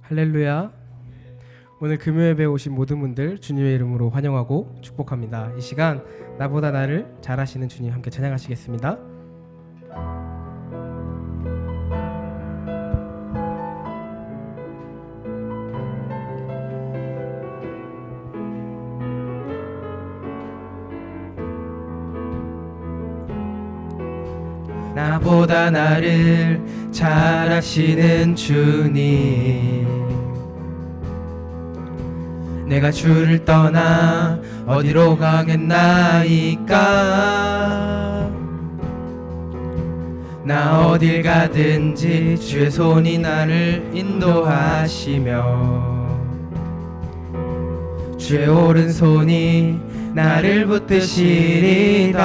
할렐루야. 오늘 금요예배에 오신 모든 분들 주님의 이름으로 환영하고 축복합니다. 이 시간 나보다 나를 잘 아시는 주님 함께 찬양하시겠습니다. 나보다 나를 잘 아시는 주님, 내가 주를 떠나 어디로 가겠나이까. 나 어딜 가든지 주의 손이 나를 인도하시며 주의 오른손이 나를 붙드시리다.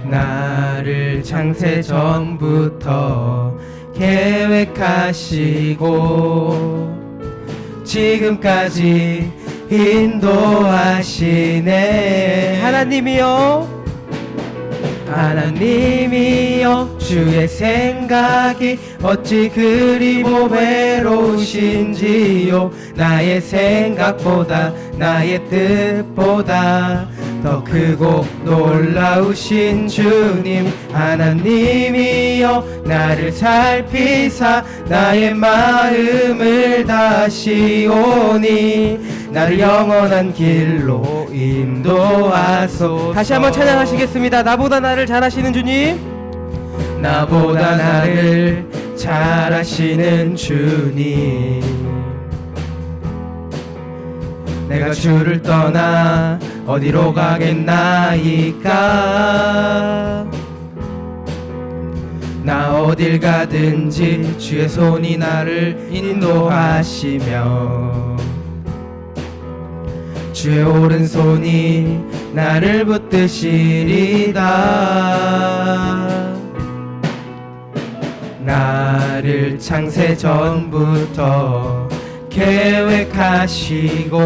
나를 창세 전부터 계획하시고 지금까지 인도하시네. 하나님이여 주의 생각이 어찌 그리 보배로우신지요. 나의 생각보다 나의 뜻보다 더 크고 놀라우신 주님. 하나님이여 나를 살피사 나의 마음을 다시오니 나를 영원한 길로 인도하소서. 다시 한번 찬양하시겠습니다. 나보다 나를 잘 아시는 주님, 나보다 나를 잘 아시는 주님, 내가 주를 떠나 어디로 가겠나이까. 나 어딜 가든지 주의 손이 나를 인도하시며 주의 오른손이 나를 붙드시리다. 나를 창세 전부터 계획하시고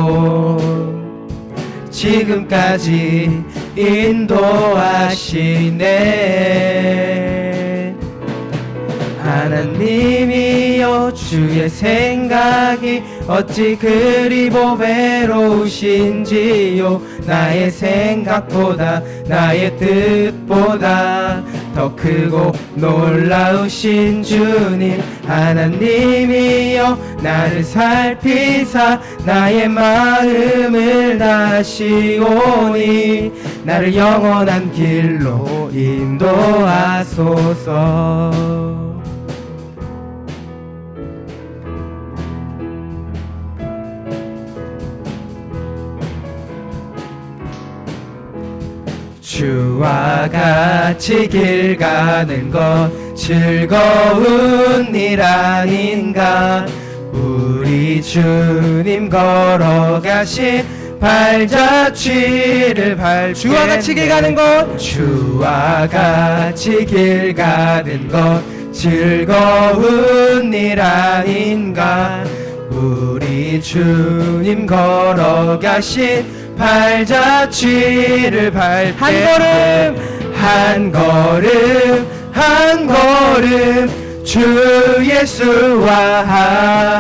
지금까지 인도하시네. 하나님이여 주의 생각이 어찌 그리 보배로우신지요. 나의 생각보다 나의 뜻보다 더 크고 놀라우신 주님. 하나님이여 나를 살피사 나의 마음을 다시오니 나를 영원한 길로 인도하소서. 주와 같이 길 가는 것 즐거운 일 아닌가. 우리 주님 걸어가신 발자취를 밟겠네. 주와 같이 길 가는 것, 주와 같이 길 가는 것 즐거운 일 아닌가. 우리 주님 걸어가신 발자취를 밟겠네. 한 걸음 한 걸음 주 예수와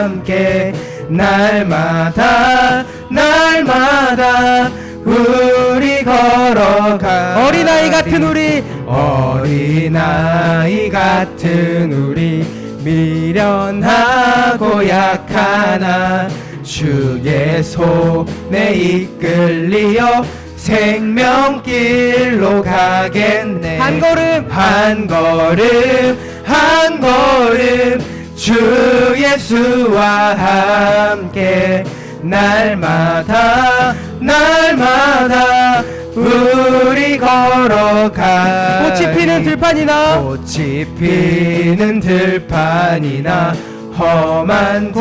함께 날마다 날마다 우리 걸어가. 어린아이 같은 우리, 어린아이 같은 우리 미련하고 약하나 주의 손에 이끌리어 생명길로 가겠네. 한 걸음 한 걸음 한 걸음 주 예수와 함께 날마다 날마다 우리 걸어가. 꽃이 피는 들판이나 꽃이 피는 들판이나 험한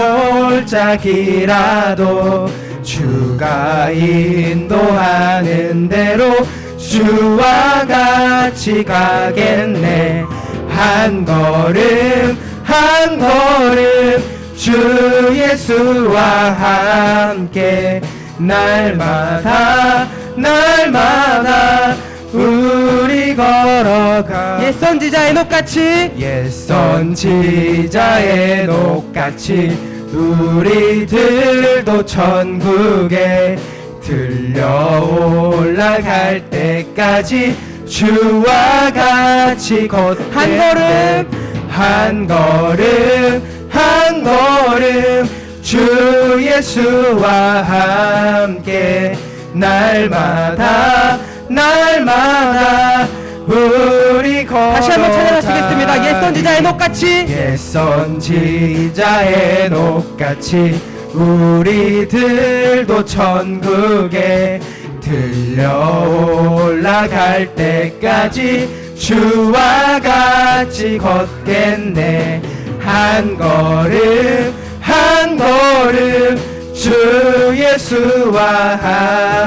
골짜기라도 주가 인도하는 대로 주와 같이 가겠네. 한 걸음 한 걸음 주 예수와 함께 날마다 날마다 우리 걸어 걸어가 옛 선지자 에녹같이 옛 선지자 에녹같이 우리들도 천국에 들려 올라갈 때까지 주와 같이 걷게 한 걸음 한 걸음 한 걸음 주 예수와 함께 날마다 날마다 우리 걸어가 다시 한번 찬양하시겠습니다. 옛 선지자 에녹같이 옛 선지자 에녹같이 우리들도 천국에 들려 올라갈 때까지 주와 같이 걷겠네 한 걸음 한 걸음 주 예수와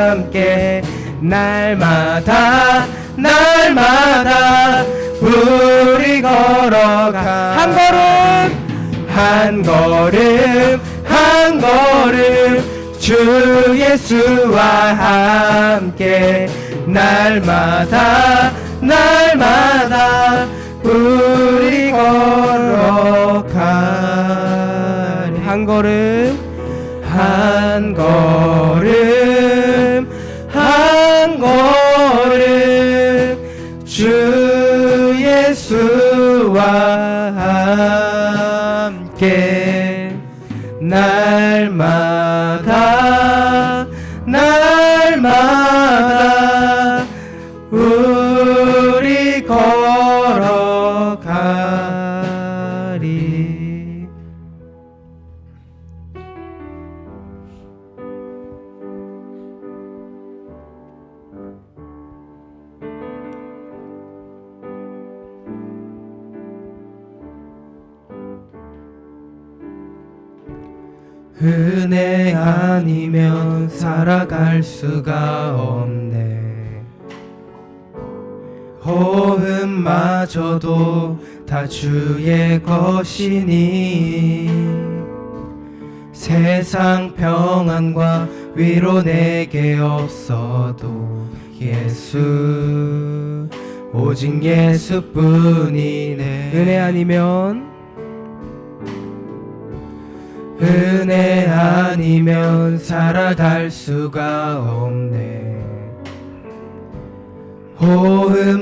함께 날마다 날마다 우리 걸어가 한 걸음 한 걸음 한 걸음 주 예수와 함께 날마다 날마다 우리 걸어가리 한 걸음 한 걸음 한 걸음 주 예수와 함께 날마다 날마다 우리 걸어가리. 은혜 아니면 살아갈 수가 없네. 호흡마저도 다 주의 것이니 세상 평안과 위로 내게 없어도 예수 오직 예수뿐이네. 은혜 아니면 은혜 아니면 살아갈 수가 없네.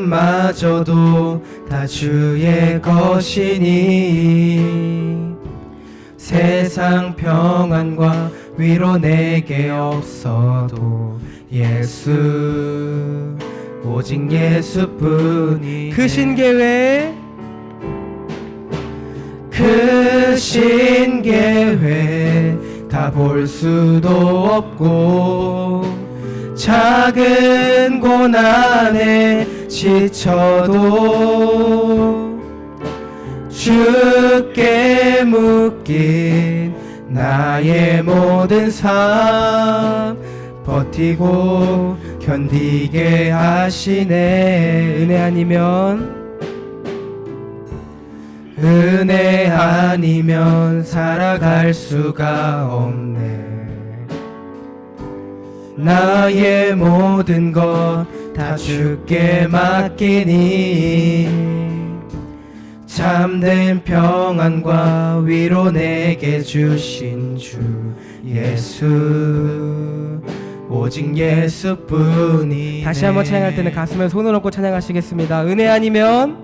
호흡마저도 다 주의 것이니 세상 평안과 위로 내게 없어도 예수 오직 예수뿐이네. 그 신계회 그 신계회 다 볼 수도 없고 작은 고난에 지쳐도 주께 묶인 나의 모든 삶 버티고 견디게 하시네. 은혜 아니면 은혜 아니면 살아갈 수가 없네. 나의 모든 것 다 주께 맡기니 참된 평안과 위로 내게 주신 주 예수 오직 예수뿐이. 다시 한번 찬양할 때는 가슴에 손을 얹고 찬양하시겠습니다. 은혜 아니면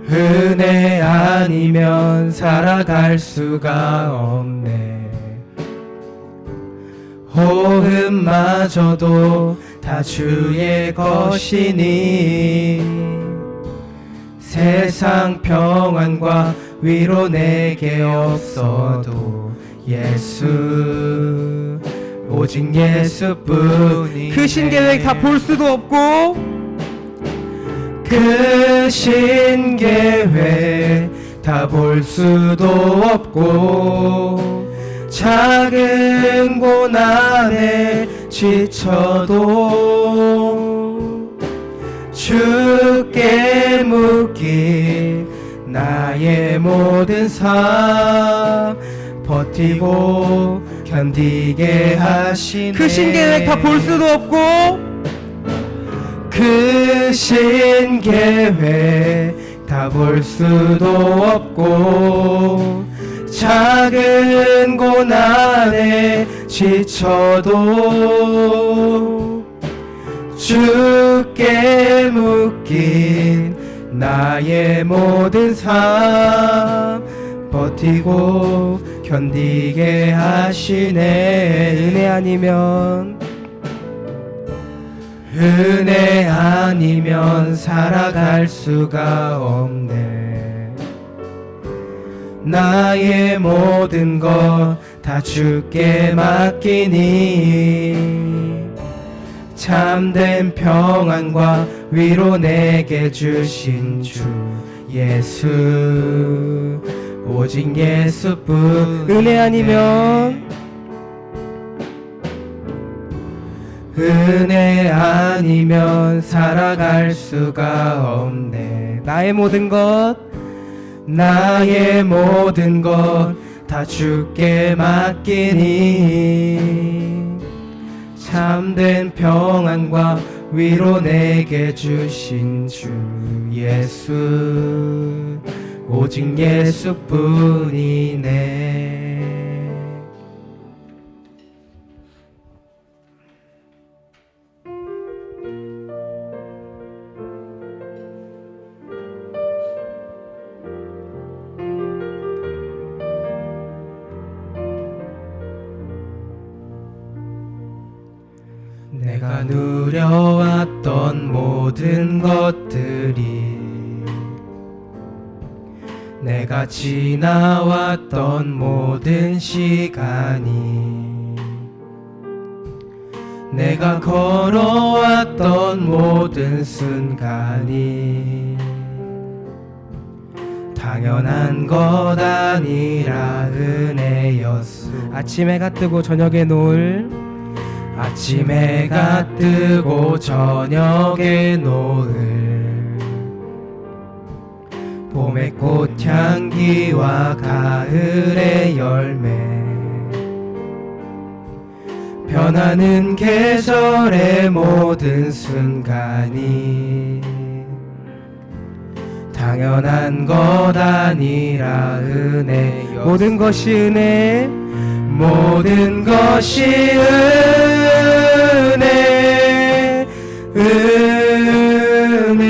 은혜 아니면 살아갈 수가 없네. 호흡마저도 다 주의 것이니 세상 평안과 위로 내게 없어도 예수 오직 예수뿐이. 그 신계획 다 볼 수도 없고 그 신계획 다 볼 수도 없고 작은 고난에 지쳐도 주께 묶인 나의 모든 삶 버티고 견디게 하시네. 그 신계획 다 볼 수도 없고 그 크신 계획 다 볼 수도 없고 작은 고난에 지쳐도 주께 묶인 나의 모든 삶 버티고 견디게 하시네. 은혜 아니면 살아갈 수가 없네. 나의 모든 것 다 주께 맡기니 참된 평안과 위로 내게 주신 주 예수 오직 예수뿐. 은혜 아니면 은혜 아니면 살아갈 수가 없네. 나의 모든 것 다 주께 맡기니 참된 평안과 위로 내게 주신 주 예수 오직 예수뿐이네. 내가 누려왔던 모든 것들이 내가 지나왔던 모든 시간이 내가 걸어왔던 모든 순간이 당연한 것 아니라 은혜였소. 아침 해가 뜨고 저녁에 노을 아침 해가 뜨고 저녁에 노을 봄의 꽃향기와 가을의 열매 변하는 계절의 모든 순간이 당연한 것 아니라 은혜였소. 모든 것이 은혜 모든 것이 은혜 은혜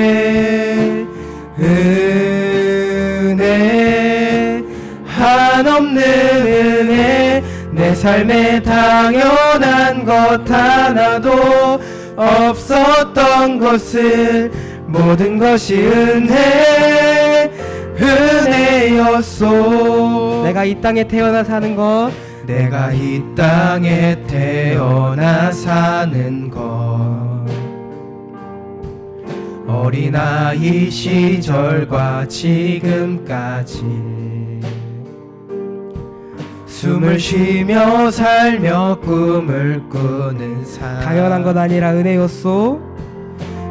은혜 한없는 은혜 내 삶에 당연한 것 하나도 없었던 것을 모든 것이 은혜였소. 내가 이 땅에 태어나 사는 것 내가 이 땅에 태어나 사는 것 어린아이 시절과 지금까지 숨을 쉬며 살며 꿈을 꾸는 삶 당연한 것 아니라 은혜였소.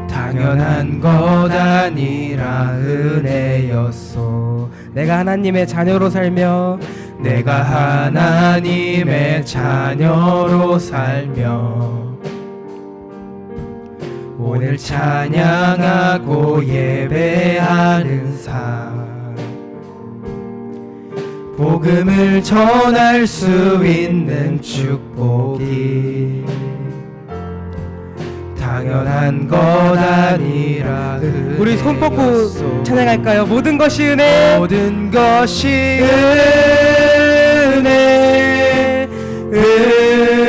당연한 것 아니라 은혜였소. 내가 하나님의 자녀로 살며 내가 하나님의 자녀로 살며 오늘 찬양하고 예배하는 삶 복음을 전할 수 있는 축복이 당연한 것 아니라 우리 손 뻗고 은혜였소. 찬양할까요? 모든 것이 은혜 모든 것이 은혜 은혜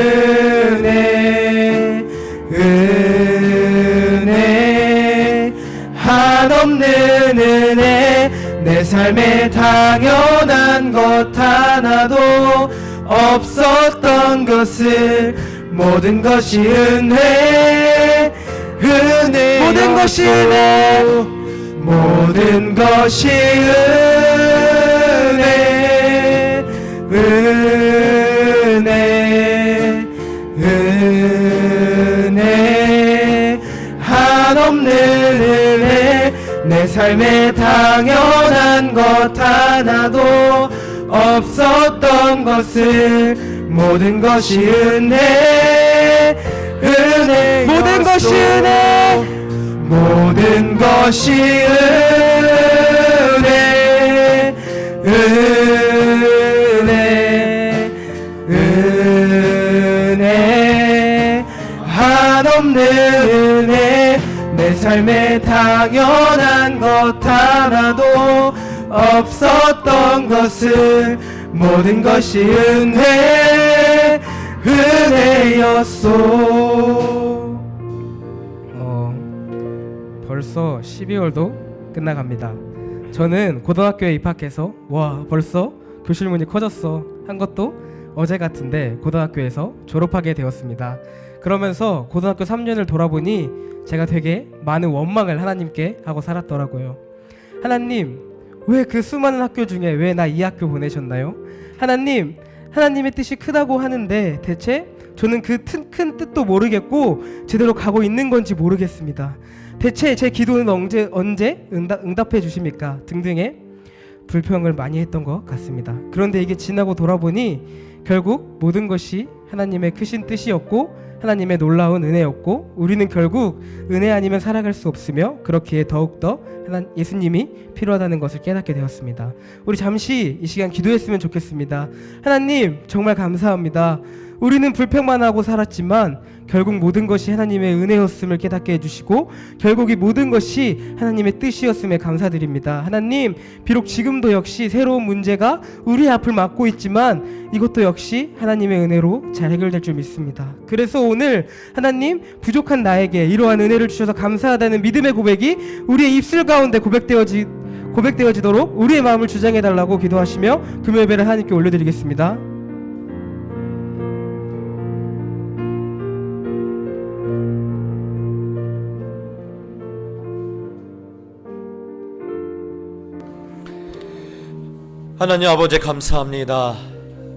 은혜 한없는 은혜 내 삶에 당연한 것 하나도 없었던 것을 모든 것이 은혜 은혜 모든 것이 은혜 모든 것이 은혜 은혜 은혜 한없는 은혜 내 삶에 당연한 것 하나도 없었던 것을 모든 것이 은혜 은혜 모든 것이 은혜 모든 것이 은혜 은혜 은혜 한없는 은혜 내 삶에 당연한 것 하나도 없었던 것을 모든 것이 은혜였소. 벌써 12월도 끝나갑니다. 저는 고등학교에 입학해서 와 벌써 교실문이 커졌어 한 것도 어제 같은데 고등학교에서 졸업하게 되었습니다. 그러면서 고등학교 3년을 돌아보니 제가 되게 많은 원망을 하나님께 하고 살았더라고요. 하나님, 왜 그 수많은 학교 중에 왜 나 이 학교 보내셨나요? 하나님, 하나님의 뜻이 크다고 하는데 대체 저는 그 큰 뜻도 모르겠고 제대로 가고 있는 건지 모르겠습니다. 대체 제 기도는 언제 응답해 주십니까? 등등의 불평을 많이 했던 것 같습니다. 그런데 이게 지나고 돌아보니 결국 모든 것이 하나님의 크신 뜻이었고 하나님의 놀라운 은혜였고 우리는 결국 은혜 아니면 살아갈 수 없으며 그렇기에 더욱더 예수님이 필요하다는 것을 깨닫게 되었습니다. 우리 잠시 이 시간 기도했으면 좋겠습니다. 하나님 정말 감사합니다. 우리는 불평만 하고 살았지만 결국 모든 것이 하나님의 은혜였음을 깨닫게 해주시고 결국 이 모든 것이 하나님의 뜻이었음에 감사드립니다. 하나님, 비록 지금도 역시 새로운 문제가 우리 앞을 막고 있지만 이것도 역시 하나님의 은혜로 잘 해결될 줄 믿습니다. 그래서 오늘 하나님, 부족한 나에게 이러한 은혜를 주셔서 감사하다는 믿음의 고백이 우리의 입술 가운데 고백되어지도록 우리의 마음을 주장해달라고 기도하시며 금요 예배를 하나님께 올려드리겠습니다. 하나님 아버지 감사합니다.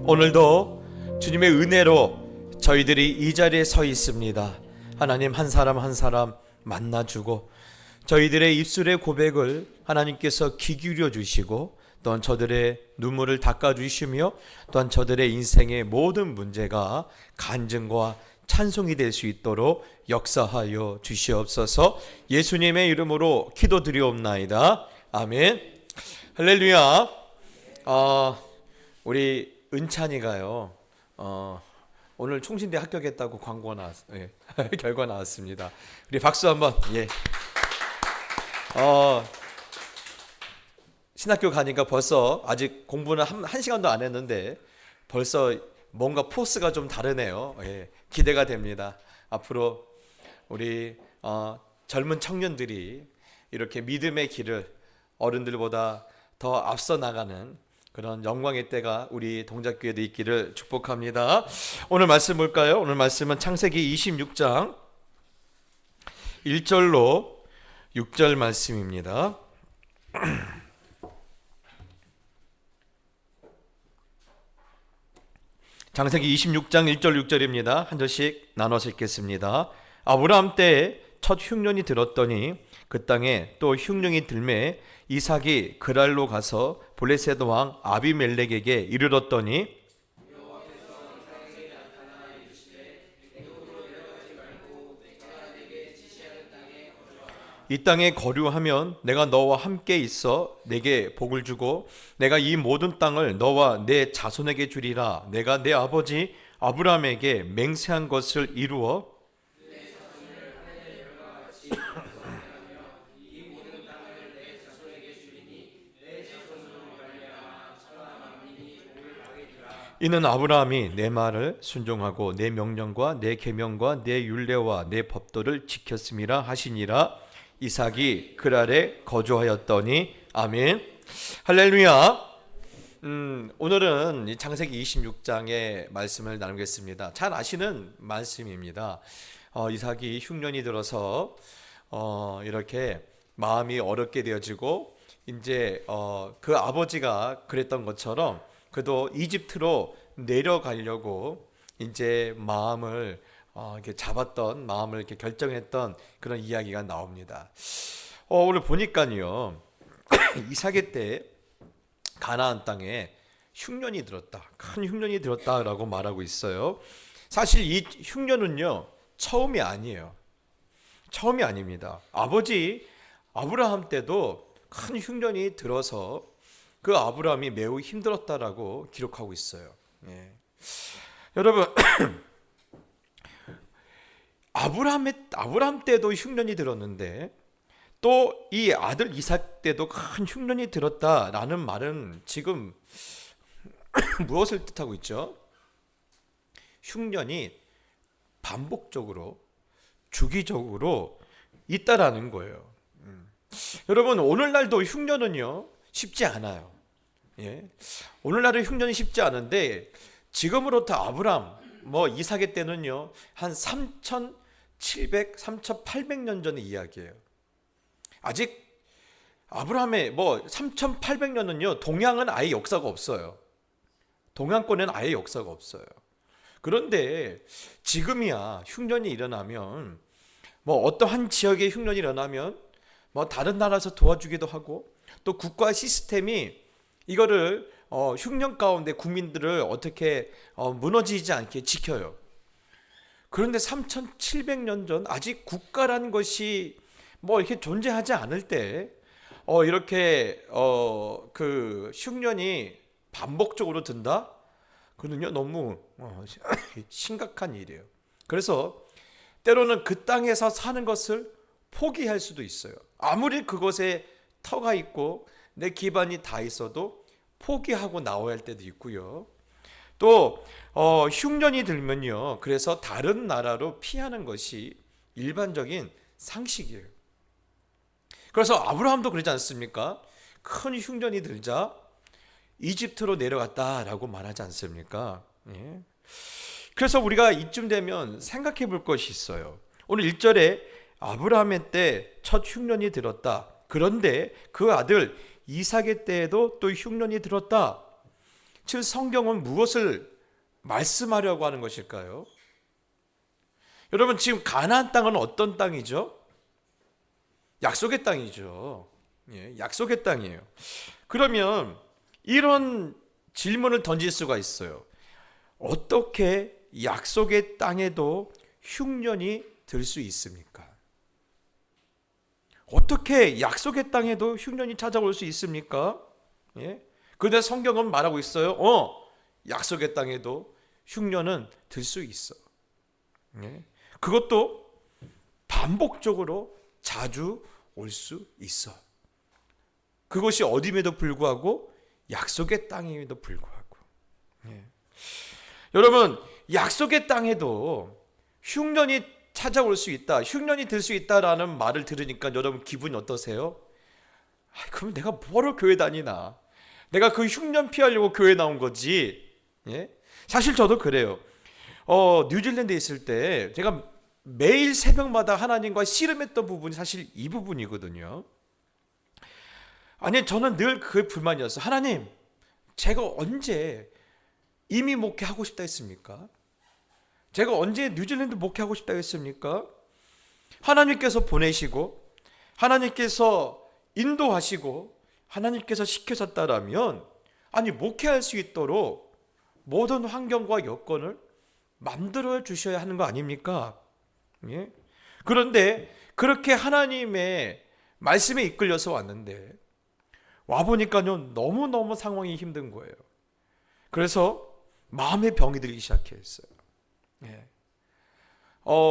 오늘도 주님의 은혜로 저희들이 이 자리에 서 있습니다. 하나님 한 사람 한 사람 만나주고 저희들의 입술의 고백을 하나님께서 귀 기울여 주시고 또한 저들의 눈물을 닦아주시며 또한 저들의 인생의 모든 문제가 간증과 찬송이 될 수 있도록 역사하여 주시옵소서. 예수님의 이름으로 기도드리옵나이다. 아멘. 할렐루야. 우리 은찬이가요. 오늘 총신대 합격했다고 광고가 예, 결과 나왔습니다. 우리 박수 한번. 예. 신학교 가니까 벌써 아직 공부는 한 시간도 안 했는데 벌써 뭔가 포스가 좀 다르네요. 예, 기대가 됩니다. 앞으로 우리 젊은 청년들이 이렇게 믿음의 길을 어른들보다 더 앞서 나가는 그런 영광의 때가 우리 동작교회도 있기를 축복합니다. 오늘 말씀 볼까요? 오늘 말씀은 창세기 26장 1절로 6절 말씀입니다. 창세기 26장 1절 6절입니다. 한 절씩 나눠서 읽겠습니다. 아브라함 때에 첫 흉년이 들었더니 그 땅에 또 흉년이 들매 이삭이 그랄로 가서 블레셋 왕 아비멜렉에게 이르렀더니 이 땅에 거류하면 내가 너와 함께 있어 내게 복을 주고 내가 이 모든 땅을 너와 내 자손에게 주리라. 내가 내 아버지 아브라함에게 맹세한 것을 이루어 이는 아브라함이 내 말을 순종하고 내 명령과 내 계명과 내 율례와 내 법도를 지켰음이라 하시니라. 이삭이 그랄에 거주하였더니 아멘. 할렐루야. 오늘은 창세기 26장의 말씀을 나누겠습니다. 잘 아시는 말씀입니다. 이삭이 흉년이 들어서 이렇게 마음이 어렵게 되어지고 이제 그 아버지가 그랬던 것처럼 그도 이집트로 내려가려고 이제 마음을 이렇게 잡았던 마음을 이렇게 결정했던 그런 이야기가 나옵니다. 오늘 보니까요 이삭의 때 가나안 땅에 흉년이 들었다, 큰 흉년이 들었다라고 말하고 있어요. 사실 이 흉년은요 처음이 아니에요. 처음이 아닙니다. 아버지 아브라함 때도 큰 흉년이 들어서 그 아브라함이 매우 힘들었다라고 기록하고 있어요. 예. 여러분 아브라함 때도 흉년이 들었는데 또 이 아들 이삭 때도 큰 흉년이 들었다라는 말은 지금 무엇을 뜻하고 있죠? 흉년이 반복적으로 주기적으로 있다라는 거예요. 여러분 오늘날도 흉년은요 쉽지 않아요. 예. 오늘날의 흉년이 쉽지 않은데 지금으로부터 아브람 이삭의 때는요 한 3,700, 3,800년 전의 이야기예요. 아직 아브라함의 3,800년은요 동양은 아예 역사가 없어요. 동양권에는 아예 역사가 없어요. 그런데 지금이야 흉년이 일어나면 어떠한 지역에 흉년이 일어나면 다른 나라에서 도와주기도 하고 또 국가 시스템이 이거를 흉년 가운데 국민들을 어떻게 무너지지 않게 지켜요. 그런데 3,700년 전 아직 국가라는 것이 이렇게 존재하지 않을 때 이렇게 그 흉년이 반복적으로 든다? 그는요 너무 심각한 일이에요. 그래서 때로는 그 땅에서 사는 것을 포기할 수도 있어요. 아무리 그곳에 터가 있고 내 기반이 다 있어도 포기하고 나와야 할 때도 있고요. 또 흉년이 들면요 그래서 다른 나라로 피하는 것이 일반적인 상식이에요. 그래서 아브라함도 그러지 않습니까? 큰 흉년이 들자 이집트로 내려갔다라고 말하지 않습니까? 예. 그래서 우리가 이쯤 되면 생각해 볼 것이 있어요. 오늘 1절에 아브라함의 때 첫 흉년이 들었다. 그런데 그 아들 이삭의 때에도 또 흉년이 들었다. 즉 성경은 무엇을 말씀하려고 하는 것일까요? 여러분 지금 가나안 땅은 어떤 땅이죠? 약속의 땅이죠. 예, 약속의 땅이에요. 그러면 이런 질문을 던질 수가 있어요. 어떻게 약속의 땅에도 흉년이 들 수 있습니까? 어떻게 약속의 땅에도 흉년이 찾아올 수 있습니까? 예? 그런데 성경은 말하고 있어요. 약속의 땅에도 흉년은 들 수 있어. 예? 그것도 반복적으로 자주 올 수 있어. 그것이 어dim에도 불구하고 약속의 땅임에도 불구하고. 예. 여러분 약속의 땅에도 흉년이 찾아올 수 있다, 흉년이 들 수 있다라는 말을 들으니까 여러분 기분이 어떠세요? 그럼 내가 뭐하러 교회 다니나? 내가 그 흉년 피하려고 교회 나온 거지. 예? 사실 저도 그래요. 뉴질랜드에 있을 때 제가 매일 새벽마다 하나님과 씨름했던 부분이 사실 이 부분이거든요. 아니 저는 늘 그 불만이었어요. 하나님, 제가 언제 이미 목회하고 싶다 했습니까? 제가 언제 뉴질랜드 목회하고 싶다 했습니까? 하나님께서 보내시고 하나님께서 인도하시고 하나님께서 시켜셨다라면 아니 목회할 수 있도록 모든 환경과 여건을 만들어 주셔야 하는 거 아닙니까? 예? 그런데 그렇게 하나님의 말씀에 이끌려서 왔는데 와보니까요 너무너무 상황이 힘든 거예요. 그래서 마음의 병이 들기 시작했어요. 예.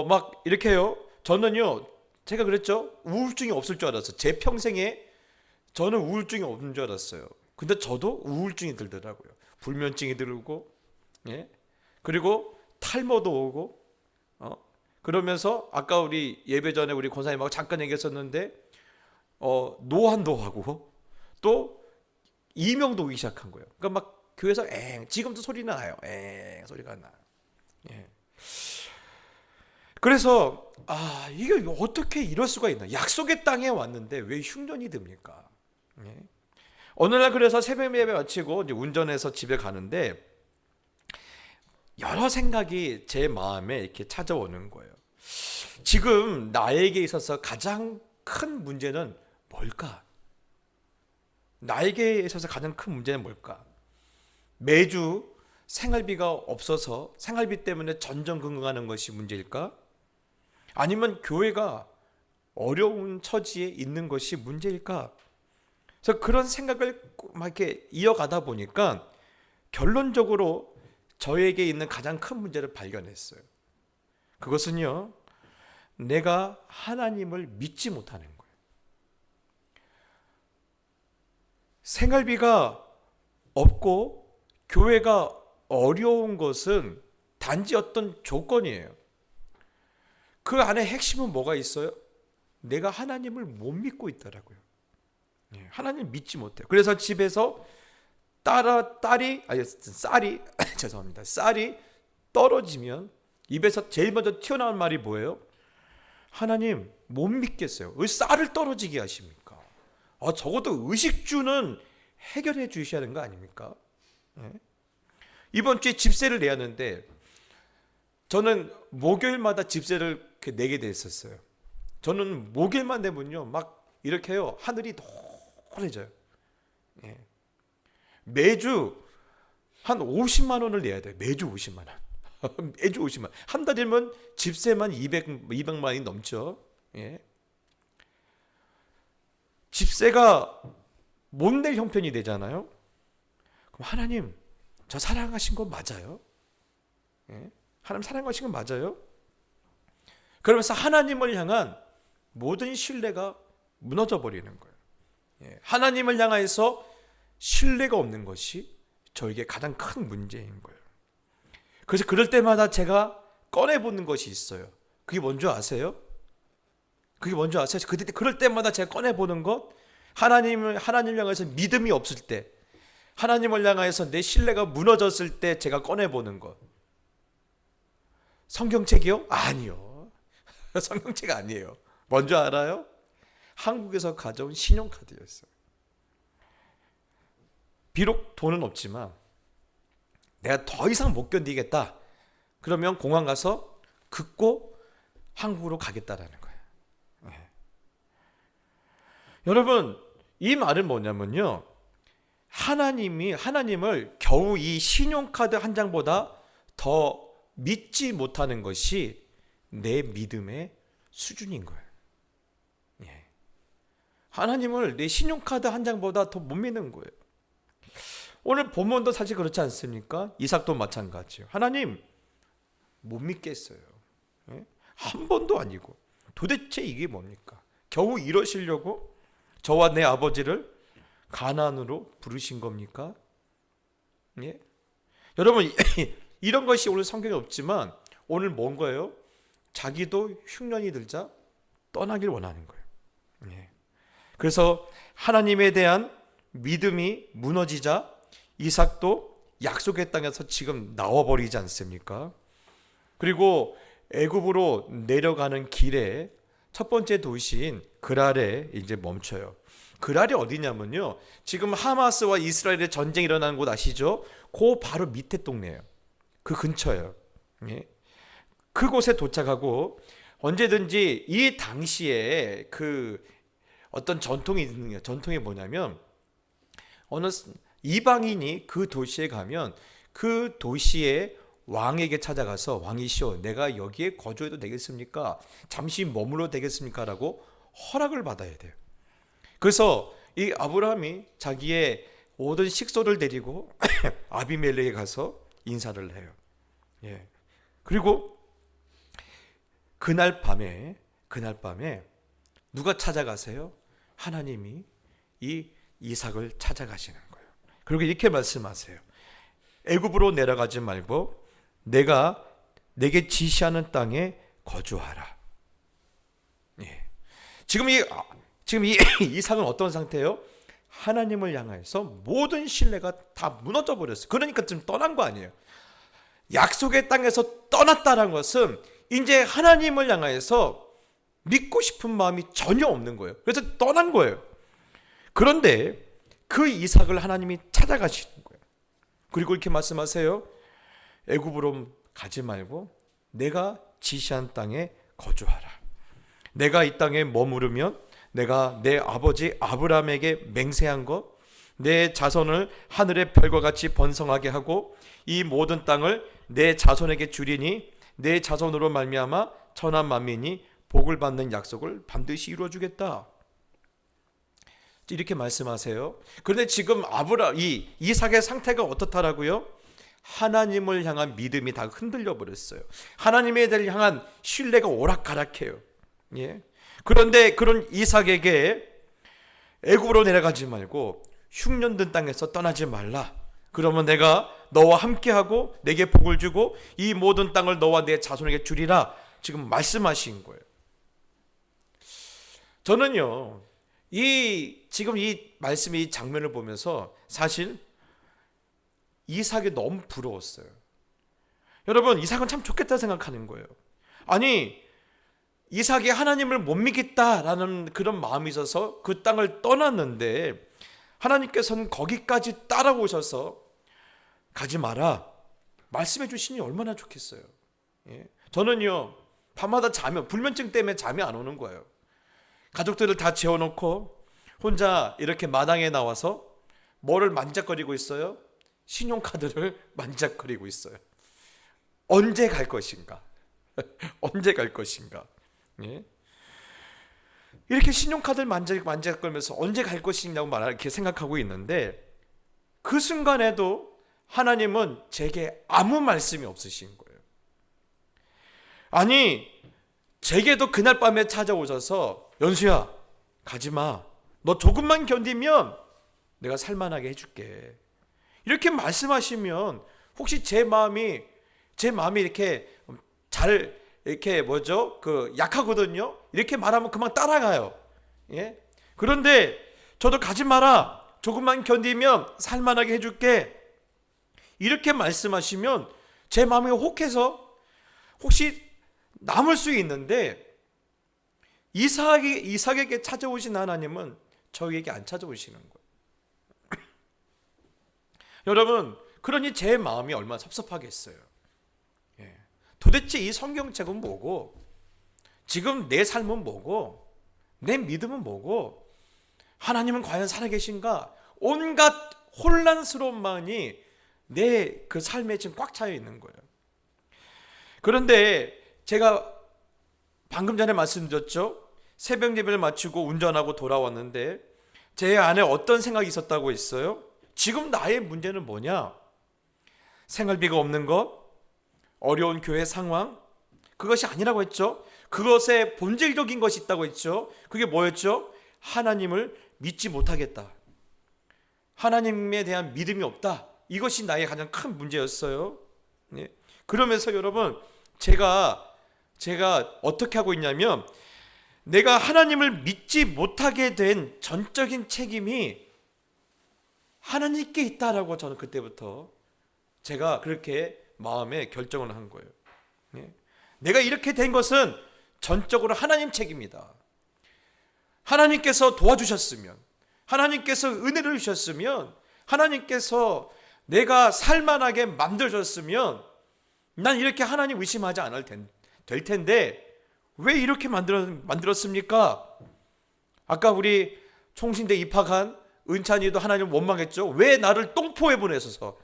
막 이렇게요. 저는요 제가 그랬죠. 우울증이 없을 줄 알았어요. 제 평생에 저는 우울증이 없는 줄 알았어요. 근데 저도 우울증이 들더라고요. 불면증이 들고, 예. 그리고 탈모도 오고, 그러면서 아까 우리 예배 전에 우리 권사님하고 잠깐 얘기했었는데, 노안도 하고, 또 이명도 오기 시작한 거예요. 그러니까 막 교회에서 지금도 소리는 나요. 소리가 나요. 예. 그래서 이게 어떻게 이럴 수가 있나? 약속의 땅에 왔는데 왜 흉년이 듭니까? 예. 어느 날 그래서 새벽 예배 마치고 이제 운전해서 집에 가는데 여러 생각이 제 마음에 이렇게 찾아오는 거예요. 지금 나에게 있어서 가장 큰 문제는 뭘까? 나에게 있어서 가장 큰 문제는 뭘까? 매주 생활비가 없어서 생활비 때문에 전전긍긍하는 것이 문제일까? 아니면 교회가 어려운 처지에 있는 것이 문제일까? 그래서 그런 생각을 막 이렇게 이어가다 보니까 결론적으로 저에게 있는 가장 큰 문제를 발견했어요. 그것은요, 내가 하나님을 믿지 못하는 거예요. 생활비가 없고 교회가 어려운 것은 단지 어떤 조건이에요. 그 안에 핵심은 뭐가 있어요? 내가 하나님을 못 믿고 있더라고요. 하나님을 믿지 못해요. 그래서 집에서 쌀이 죄송합니다. 쌀이 떨어지면 입에서 제일 먼저 튀어나온 말이 뭐예요? 하나님 못 믿겠어요. 왜 쌀을 떨어지게 하십니까? 적어도 의식주는 해결해 주셔야 하는 거 아닙니까? 이번 주에 집세를 내야 하는데 저는 목요일마다 집세를 내게 됐었어요. 저는 목요일만 되면요 막 이렇게 해요. 하늘이 노래져요. 매주 한 50만 원을 내야 돼요. 매주 50만 원. 매주 50만 원. 한 달이면 집세만 200만 원이 넘죠. 집세가 못 낼 형편이 되잖아요. 그럼 하나님, 저 사랑하신 거 맞아요? 하나님 사랑하신 거 맞아요? 그러면서 하나님을 향한 모든 신뢰가 무너져 버리는 거예요. 하나님을 향해서 신뢰가 없는 것이 저에게 가장 큰 문제인 거예요. 그래서 그럴 때마다 제가 꺼내보는 것이 있어요. 그게 뭔지 아세요? 그럴 때마다 제가 꺼내보는 것, 하나님을 향해서 믿음이 없을 때, 하나님을 향해서 내 신뢰가 무너졌을 때 제가 꺼내보는 것. 성경책이요? 아니요. 성경책 아니에요. 뭔지 알아요? 한국에서 가져온 신용카드였어요. 비록 돈은 없지만 내가 더 이상 못 견디겠다. 그러면 공항 가서 긋고 한국으로 가겠다라는 거예요. 여러분, 이 말은 뭐냐면요. 하나님을 겨우 이 신용카드 한 장보다 더 믿지 못하는 것이 내 믿음의 수준인 거예요. 하나님을 내 신용카드 한 장보다 더 못 믿는 거예요. 오늘 본문도 사실 그렇지 않습니까? 이삭도 마찬가지예요. 하나님 못 믿겠어요. 한 번도 아니고 도대체 이게 뭡니까? 겨우 이러시려고 저와 내 아버지를 가나안으로 부르신 겁니까? 여러분 이런 것이 오늘 성경에 없지만 오늘 뭔 거예요? 자기도 흉년이 들자 떠나길 원하는 거예요. 그래서 하나님에 대한 믿음이 무너지자 이삭도 약속의 땅에서 지금 나와버리지 않습니까? 그리고 애굽으로 내려가는 길에 첫 번째 도시인 그랄에 이제 멈춰요. 그랄이 어디냐면요, 지금 하마스와 이스라엘의 전쟁이 일어나는 곳 아시죠? 그 바로 밑에 동네예요. 그 근처예요. 그곳에 도착하고 언제든지 이 당시에 그 어떤 전통이 있는 게, 전통이 뭐냐면 어느 이방인이 그 도시에 가면 그 도시의 왕에게 찾아가서 왕이시여 내가 여기에 거주해도 되겠습니까? 잠시 머물러도 되겠습니까? 라고 허락을 받아야 돼요. 그래서 이 아브라함이 자기의 모든 식소를 데리고 아비멜렉에 가서 인사를 해요. 그리고 그날 밤에 누가 찾아가세요? 하나님이 이 이삭을 찾아가시는 거예요. 그리고 이렇게 말씀하세요. 애굽으로 내려가지 말고 내가 내게 지시하는 땅에 거주하라. 지금 이 이삭은 어떤 상태예요? 하나님을 향해서 모든 신뢰가 다 무너져 버렸어요. 그러니까 좀 떠난 거 아니에요. 약속의 땅에서 떠났다는 것은 이제 하나님을 향해서 믿고 싶은 마음이 전혀 없는 거예요. 그래서 떠난 거예요. 그런데 그 이삭을 하나님이 찾아가시는 거예요. 그리고 이렇게 말씀하세요. 애굽으로 가지 말고 내가 지시한 땅에 거주하라. 내가 이 땅에 머무르면 내가 내 아버지 아브라함에게 맹세한 것, 내 자손을 하늘의 별과 같이 번성하게 하고 이 모든 땅을 내 자손에게 주리니 내 자손으로 말미암아 천한 만민이 복을 받는 약속을 반드시 이루어주겠다. 이렇게 말씀하세요. 그런데 지금 이삭의 상태가 어떻다라고요? 하나님을 향한 믿음이 다 흔들려 버렸어요. 하나님에 대해 향한 신뢰가 오락가락해요. 예. 그런데 그런 이삭에게 애굽으로 내려가지 말고 흉년된 땅에서 떠나지 말라. 그러면 내가 너와 함께하고 내게 복을 주고 이 모든 땅을 너와 내 자손에게 주리라. 지금 말씀하신 거예요. 저는요, 지금 이 말씀, 이 장면을 보면서 사실 이삭이 너무 부러웠어요. 여러분, 이삭은 참 좋겠다 생각하는 거예요. 아니, 이삭이 하나님을 못 믿겠다라는 그런 마음이 있어서 그 땅을 떠났는데 하나님께서는 거기까지 따라오셔서 가지 마라 말씀해 주시니 얼마나 좋겠어요. 예? 저는요, 밤마다 불면증 때문에 잠이 안 오는 거예요. 가족들을 다 재워놓고 혼자 이렇게 마당에 나와서 뭐를 만작거리고 있어요? 신용카드를 만작거리고 있어요. 언제 갈 것인가? 언제 갈 것인가? 예? 이렇게 신용카드를 만작거리면서 언제 갈 것이냐고 이렇게 생각하고 있는데 그 순간에도 하나님은 제게 아무 말씀이 없으신 거예요. 아니, 제게도 그날 밤에 찾아오셔서 연수야, 가지마. 너 조금만 견디면 내가 살만하게 해줄게. 이렇게 말씀하시면 혹시 제 마음이 이렇게 약하거든요. 이렇게 말하면 그만 따라가요. 예? 그런데 저도 가지 마라. 조금만 견디면 살만하게 해줄게. 이렇게 말씀하시면 제 마음이 혹해서 혹시 남을 수 있는데 이삭에게 찾아오신 하나님은 저에게 안 찾아오시는 거예요. 여러분, 그러니 제 마음이 얼마나 섭섭하겠어요. 예. 도대체 이 성경책은 뭐고, 지금 내 삶은 뭐고, 내 믿음은 뭐고, 하나님은 과연 살아계신가? 온갖 혼란스러운 마음이 내 그 삶에 지금 꽉 차여 있는 거예요. 그런데 제가 방금 전에 말씀드렸죠. 새벽 예배를 마치고 운전하고 돌아왔는데 제 안에 어떤 생각이 있었다고 했어요? 지금 나의 문제는 뭐냐? 생활비가 없는 것, 어려운 교회 상황, 그것이 아니라고 했죠. 그것에 본질적인 것이 있다고 했죠. 그게 뭐였죠? 하나님을 믿지 못하겠다. 하나님에 대한 믿음이 없다. 이것이 나의 가장 큰 문제였어요. 네. 그러면서 여러분, 제가 어떻게 하고 있냐면, 내가 하나님을 믿지 못하게 된 전적인 책임이 하나님께 있다라고 저는 그때부터 제가 그렇게 마음에 결정을 한 거예요. 네. 내가 이렇게 된 것은 전적으로 하나님 책임이다. 하나님께서 도와주셨으면, 하나님께서 은혜를 주셨으면, 하나님께서 내가 살만하게 만들어줬으면 난 이렇게 하나님 의심하지 않을 될 텐데 왜 이렇게 만들었습니까? 아까 우리 총신대 입학한 은찬이도 하나님 원망했죠. 왜 나를 똥포에 보내셔서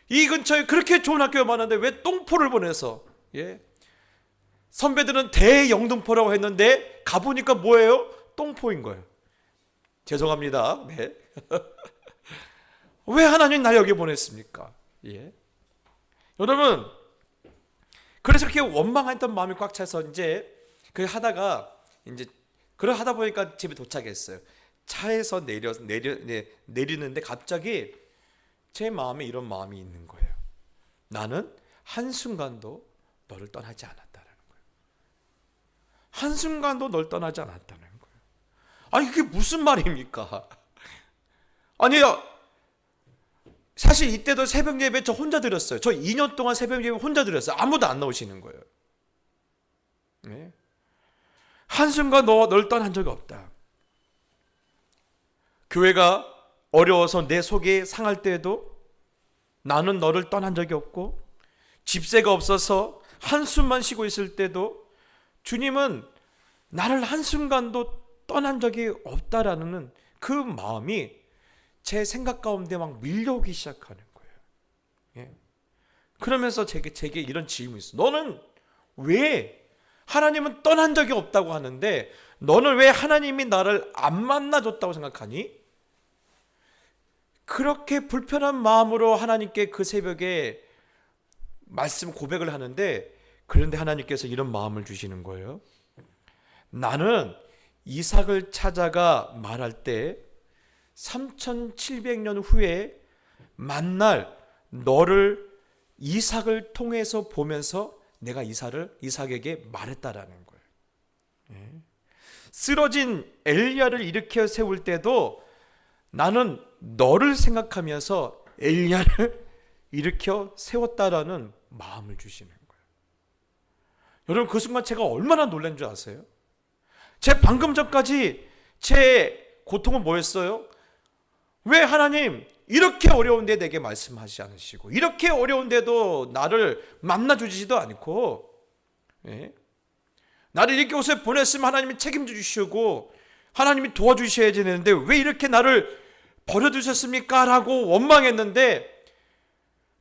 이 근처에 그렇게 좋은 학교가 많은데 왜 똥포를 보내서. 예? 선배들은 대영등포라고 했는데 가보니까 뭐예요? 똥포인 거예요. 죄송합니다. 네. 왜 하나님 날 여기 보냈습니까? 예. 여러분, 그래서 그렇게 원망했던 마음이 꽉 차서 이제 하다 보니까 집에 도착했어요. 차에서 내리는데 갑자기 제 마음에 이런 마음이 있는 거예요. 나는 한순간도 너를 떠나지 않았다는 거예요. 한순간도 널 떠나지 않았다는 거예요. 아니, 그게 무슨 말입니까? 아니요. 사실 이때도 새벽 예배 저 혼자 드렸어요. 저 2년 동안 새벽 예배 혼자 드렸어요. 아무도 안 나오시는 거예요. 네? 한순간 널 떠난 적이 없다. 교회가 어려워서 내 속이 상할 때에도 나는 너를 떠난 적이 없고, 집세가 없어서 한숨만 쉬고 있을 때도 주님은 나를 한순간도 떠난 적이 없다라는 그 마음이 제 생각 가운데 막 밀려오기 시작하는 거예요. 예. 그러면서 제게 이런 질문이 있어요. 너는 왜 하나님은 떠난 적이 없다고 하는데 너는 왜 하나님이 나를 안 만나줬다고 생각하니? 그렇게 불편한 마음으로 하나님께 그 새벽에 말씀 고백을 하는데, 그런데 하나님께서 이런 마음을 주시는 거예요. 나는 이삭을 찾아가 말할 때 3700년 후에 만날 너를 이삭을 통해서 보면서 내가 이삭에게 말했다라는 거예요. 쓰러진 엘리야를 일으켜 세울 때도 나는 너를 생각하면서 엘리야를 일으켜 세웠다라는 마음을 주시는 거예요. 여러분, 그 순간 제가 얼마나 놀란 줄 아세요? 제 방금 전까지 제 고통은 뭐였어요? 왜 하나님 이렇게 어려운데 내게 말씀하지 않으시고, 이렇게 어려운데도 나를 만나주지도 않고, 나를 이렇게 곳에 보냈으면 하나님이 책임져 주시고 하나님이 도와주셔야 되는데 왜 이렇게 나를 버려두셨습니까? 라고 원망했는데,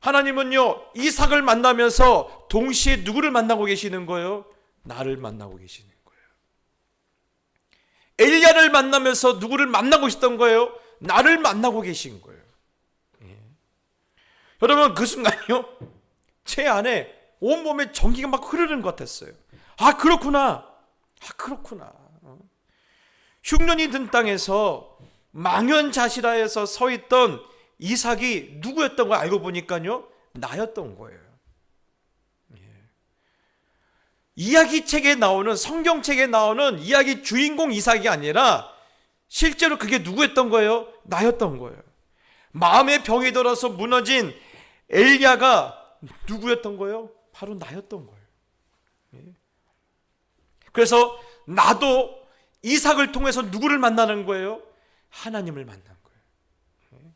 하나님은요 이삭을 만나면서 동시에 누구를 만나고 계시는 거예요? 나를 만나고 계시는 거예요. 엘리야를 만나면서 누구를 만나고 있었던 거예요? 나를 만나고 계신 거예요. 여러분, 그 순간요 제 안에 온몸에 전기가 막 흐르는 것 같았어요. 아 그렇구나. 흉년이 든 땅에서 망연자실하여서 서 있던 이삭이 누구였던 걸 알고 보니까요 나였던 거예요. 이야기책에 나오는, 성경책에 나오는 이야기 주인공 이삭이 아니라 실제로 그게 누구였던 거예요? 나였던 거예요. 마음의 병이 들어서 무너진 엘리야가 누구였던 거예요? 바로 나였던 거예요. 그래서 나도 이삭을 통해서 누구를 만나는 거예요? 하나님을 만난 거예요.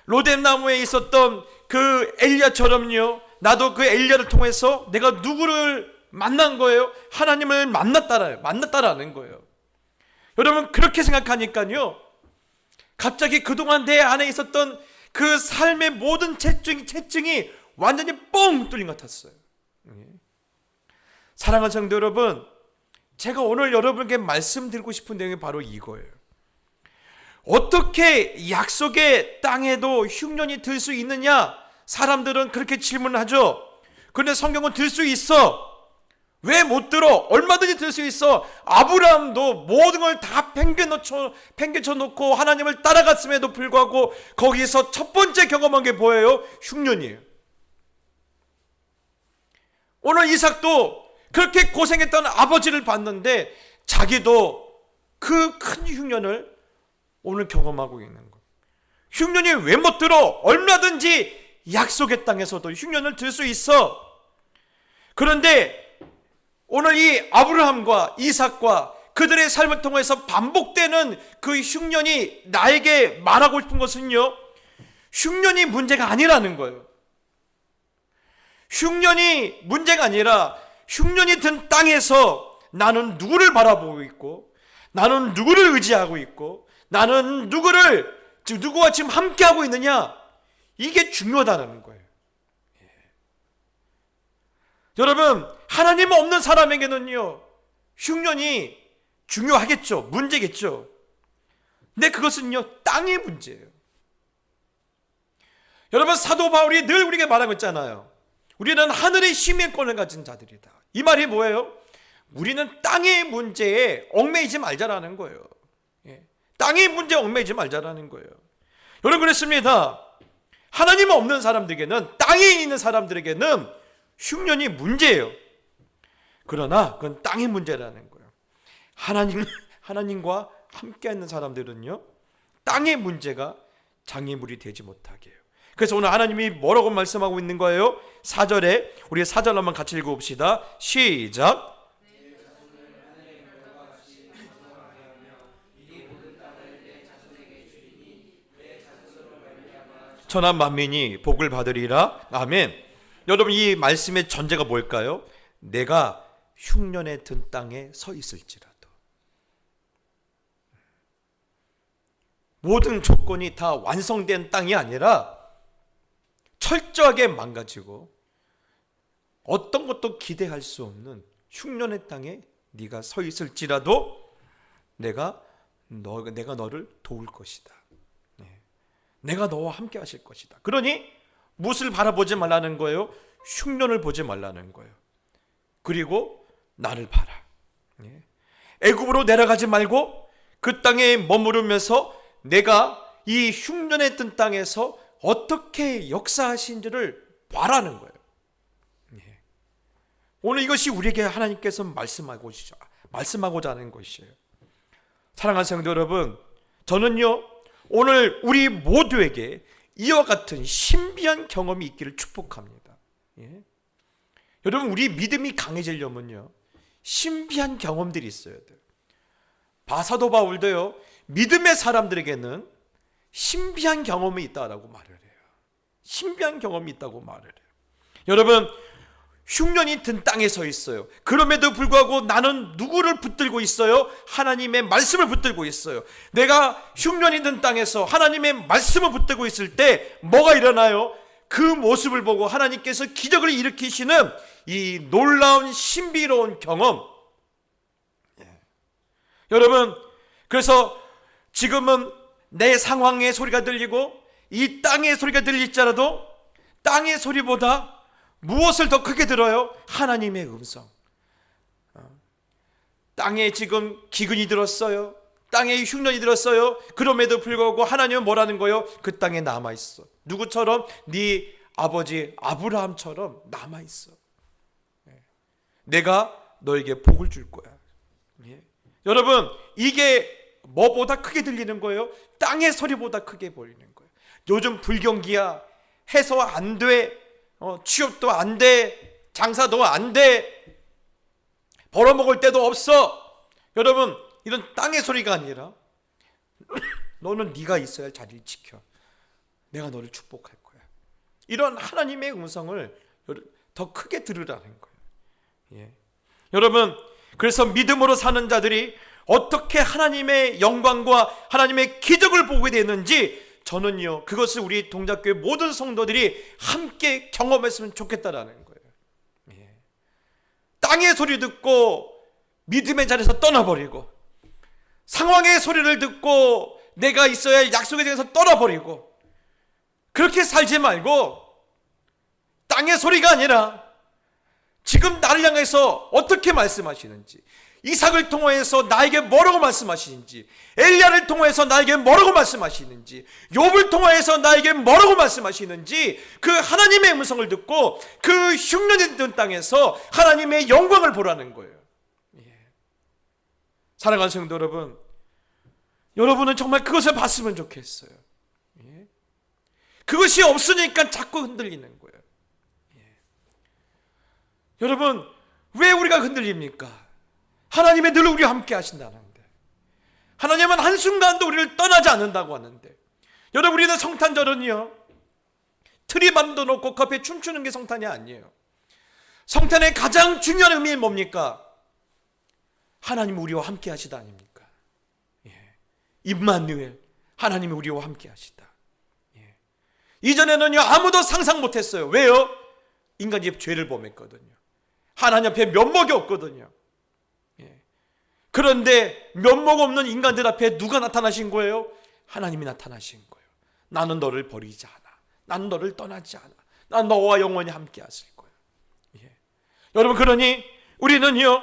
로뎀나무에 있었던 그 엘리야처럼요, 나도 그 엘리야를 통해서 내가 누구를 만난 거예요? 하나님을 만났다라는 거예요. 여러분, 그렇게 생각하니까요 갑자기 그동안 내 안에 있었던 그 삶의 모든 채증이 완전히 뻥 뚫린 것 같았어요. 사랑하는 성도 여러분, 제가 오늘 여러분께 말씀드리고 싶은 내용이 바로 이거예요. 어떻게 약속의 땅에도 흉년이 들 수 있느냐? 사람들은 그렇게 질문을 하죠. 그런데 성경은 들 수 있어. 왜 못 들어? 얼마든지 들 수 있어. 아브라함도 모든 걸 다 팽개쳐 놓고 하나님을 따라갔음에도 불구하고 거기서 첫 번째 경험한 게 뭐예요? 흉년이에요. 오늘 이삭도 그렇게 고생했던 아버지를 봤는데 자기도 그 큰 흉년을 오늘 경험하고 있는 거예요. 흉년이 왜 못 들어? 얼마든지 약속의 땅에서도 흉년을 들 수 있어. 그런데 오늘 이 아브라함과 이삭과 그들의 삶을 통해서 반복되는 그 흉년이 나에게 말하고 싶은 것은요, 흉년이 문제가 아니라는 거예요. 흉년이 문제가 아니라 흉년이 든 땅에서 나는 누구를 바라보고 있고, 나는 누구를 의지하고 있고, 나는 누구와 지금 함께하고 있느냐, 이게 중요하다는 거예요. 여러분, 하나님 없는 사람에게는요 흉년이 중요하겠죠, 문제겠죠. 근데 그것은요 땅의 문제예요. 여러분, 사도 바울이 늘 우리에게 말하고 있잖아요. 우리는 하늘의 시민권을 가진 자들이다. 이 말이 뭐예요? 우리는 땅의 문제에 얽매이지 말자라는 거예요. 땅의 문제에 얽매이지 말자라는 거예요. 여러분, 그렇습니다. 하나님 없는 사람들에게는, 땅에 있는 사람들에게는 흉년이 문제예요. 그러나 그건 땅의 문제라는 거예요. 하나님과 함께 있는 사람들은요 땅의 문제가 장애물이 되지 못하게 해요. 그래서 오늘 하나님이 뭐라고 말씀하고 있는 거예요? 4절에 우리 4절 한번 같이 읽어봅시다. 시작. 천한 만민이 복을 받으리라. 아멘. 여러분, 이 말씀의 전제가 뭘까요? 내가 흉년에 든 땅에 서 있을지라도. 모든 조건이 다 완성된 땅이 아니라 철저하게 망가지고 어떤 것도 기대할 수 없는 흉년의 땅에 네가 서 있을지라도 내가 너를 도울 것이다. 내가 너와 함께 하실 것이다. 그러니 무엇을 바라보지 말라는 거예요? 흉년을 보지 말라는 거예요. 그리고 나를 봐라. 애굽으로 내려가지 말고 그 땅에 머무르면서 내가 이 흉년에 뜬 땅에서 어떻게 역사하신지를 봐라는 거예요. 오늘 이것이 우리에게 하나님께서 말씀하고자 하는 것이에요. 사랑하는 성도 여러분, 저는요 오늘 우리 모두에게 이와 같은 신비한 경험이 있기를 축복합니다. 여러분, 우리 믿음이 강해지려면요 신비한 경험들이 있어야 돼요. 사도 바울도요 믿음의 사람들에게는 신비한 경험이 있다라고 말을 해요. 신비한 경험이 있다고 말을 해요. 여러분, 흉년이 든 땅에 서 있어요. 그럼에도 불구하고 나는 누구를 붙들고 있어요? 하나님의 말씀을 붙들고 있어요. 내가 흉년이 든 땅에서 하나님의 말씀을 붙들고 있을 때 뭐가 일어나요? 그 모습을 보고 하나님께서 기적을 일으키시는 이 놀라운 신비로운 경험. 여러분, 그래서 지금은 내 상황의 소리가 들리고 이 땅의 소리가 들릴지라도 땅의 소리보다 무엇을 더 크게 들어요? 하나님의 음성. 땅에 지금 기근이 들었어요. 땅에 흉년이 들었어요. 그럼에도 불구하고 하나님은 뭐라는 거예요? 그 땅에 남아있어. 누구처럼? 네 아버지 아브라함처럼 남아있어. 내가 너에게 복을 줄 거야. 여러분, 이게 뭐보다 크게 들리는 거예요? 땅의 소리보다 크게 보이는 거예요. 요즘 불경기야. 해서 안 돼. 취업도 안 돼. 장사도 안 돼. 벌어먹을 데도 없어. 여러분, 이런 땅의 소리가 아니라 너는 네가 있어야 할 자리를 지켜. 내가 너를 축복할 거야. 이런 하나님의 음성을 더 크게 들으라는 거예요. 여러분, 그래서 믿음으로 사는 자들이 어떻게 하나님의 영광과 하나님의 기적을 보게 되는지 저는요 그것을 우리 동작교회 모든 성도들이 함께 경험했으면 좋겠다라는 거예요. 땅의 소리 듣고 믿음의 자리에서 떠나버리고, 상황의 소리를 듣고 내가 있어야 할 약속에 대해서 떠나버리고, 그렇게 살지 말고 땅의 소리가 아니라 지금 나를 향해서 어떻게 말씀하시는지, 이삭을 통해서 나에게 뭐라고 말씀하시는지, 엘리야를 통해서 나에게 뭐라고 말씀하시는지, 욥을 통해서 나에게 뭐라고 말씀하시는지 그 하나님의 음성을 듣고 그 흉년이 든 땅에서 하나님의 영광을 보라는 거예요. 사랑하는 성도 여러분, 여러분은 정말 그것을 봤으면 좋겠어요. 그것이 없으니까 자꾸 흔들리는 거예요. 여러분, 왜 우리가 흔들립니까? 하나님이 늘 우리와 함께 하신다는데, 하나님은 한순간도 우리를 떠나지 않는다고 하는데, 여러분, 우리는 성탄절은요 트리 만들어 놓고 커피에 춤추는 게 성탄이 아니에요. 성탄의 가장 중요한 의미는 뭡니까? 하나님이 우리와 함께 하시다 아닙니까? 임마누엘, 하나님이 우리와 함께 하시다. 이전에는요 아무도 상상 못했어요. 왜요? 인간이 죄를 범했거든요. 하나님 앞에 면목이 없거든요. 그런데 면목 없는 인간들 앞에 누가 나타나신 거예요? 하나님이 나타나신 거예요. 나는 너를 버리지 않아. 나는 너를 떠나지 않아. 난 너와 영원히 함께 하실 거예요. 여러분, 그러니 우리는요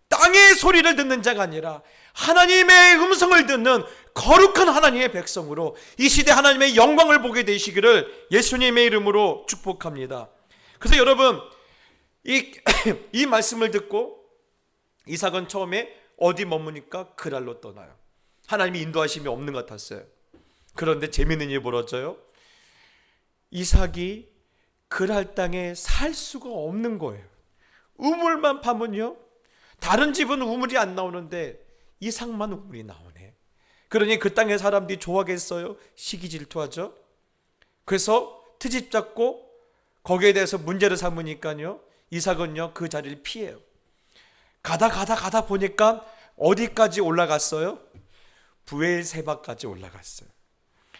땅의 소리를 듣는 자가 아니라 하나님의 음성을 듣는 거룩한 하나님의 백성으로 이 시대 하나님의 영광을 보게 되시기를 예수님의 이름으로 축복합니다. 그래서 여러분, 이 말씀을 듣고 이삭은 처음에 어디 머무니까 그랄로 떠나요. 하나님이 인도하심이 없는 것 같았어요. 그런데 재미있는 일이 벌어져요. 이삭이 그랄 땅에 살 수가 없는 거예요. 우물만 파면요 다른 집은 우물이 안 나오는데 이삭만 우물이 나오네. 그러니 그 땅의 사람들이 좋아하겠어요? 시기 질투하죠. 그래서 트집 잡고 거기에 대해서 문제를 삼으니까요 이삭은요 그 자리를 피해요. 가다 보니까 어디까지 올라갔어요? 부엘세바까지 올라갔어요.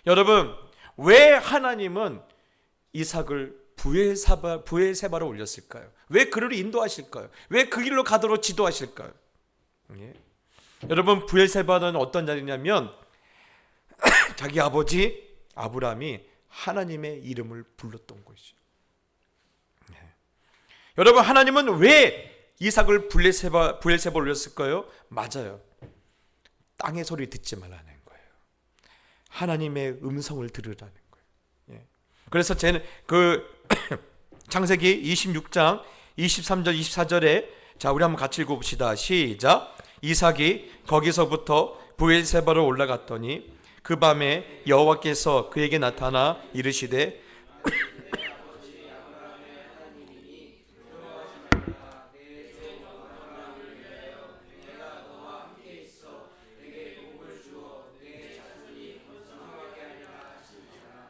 여러분, 왜 하나님은 이삭을 부엘세바로 올렸을까요? 왜 그를 인도하실까요? 왜 그 길로 가도록 지도하실까요? 예. 여러분, 부엘세바는 어떤 자리냐면 자기 아버지 아브라함이 하나님의 이름을 불렀던 곳이죠. 예. 여러분, 하나님은 왜 이삭을 부엘세바로 올렸을까요? 맞아요. 땅의 소리 듣지 말라는 거예요. 하나님의 음성을 들으라는 거예요. 예. 그래서 쟤는 창세기 26장 23절 24절에 자, 우리 한번 같이 읽어봅시다. 시작. 이삭이 거기서부터 부엘세바로 올라갔더니 그 밤에 여호와께서 그에게 나타나 이르시되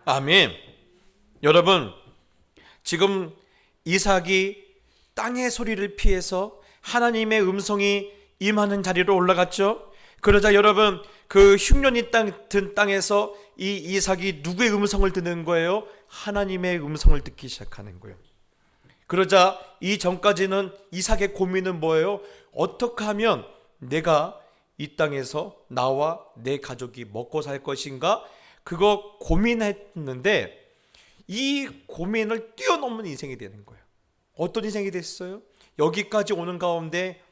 아멘. 여러분, 지금 이삭이 땅의 소리를 피해서 하나님의 음성이 임하는 자리로 올라갔죠. 그러자 여러분, 그 흉년이 든 땅에서 이 이삭이 누구의 음성을 듣는 거예요? 하나님의 음성을 듣기 시작하는 거예요. 그러자 이 전까지는 이삭의 고민은 뭐예요? 어떻게 하면 내가 이 땅에서 나와 내 가족이 먹고 살 것인가? 그거 고민했는데 이 고민을 뛰어넘는 인생이 되는 거예요. 어떤 인생이 됐어요? 여기까지 오는 가운데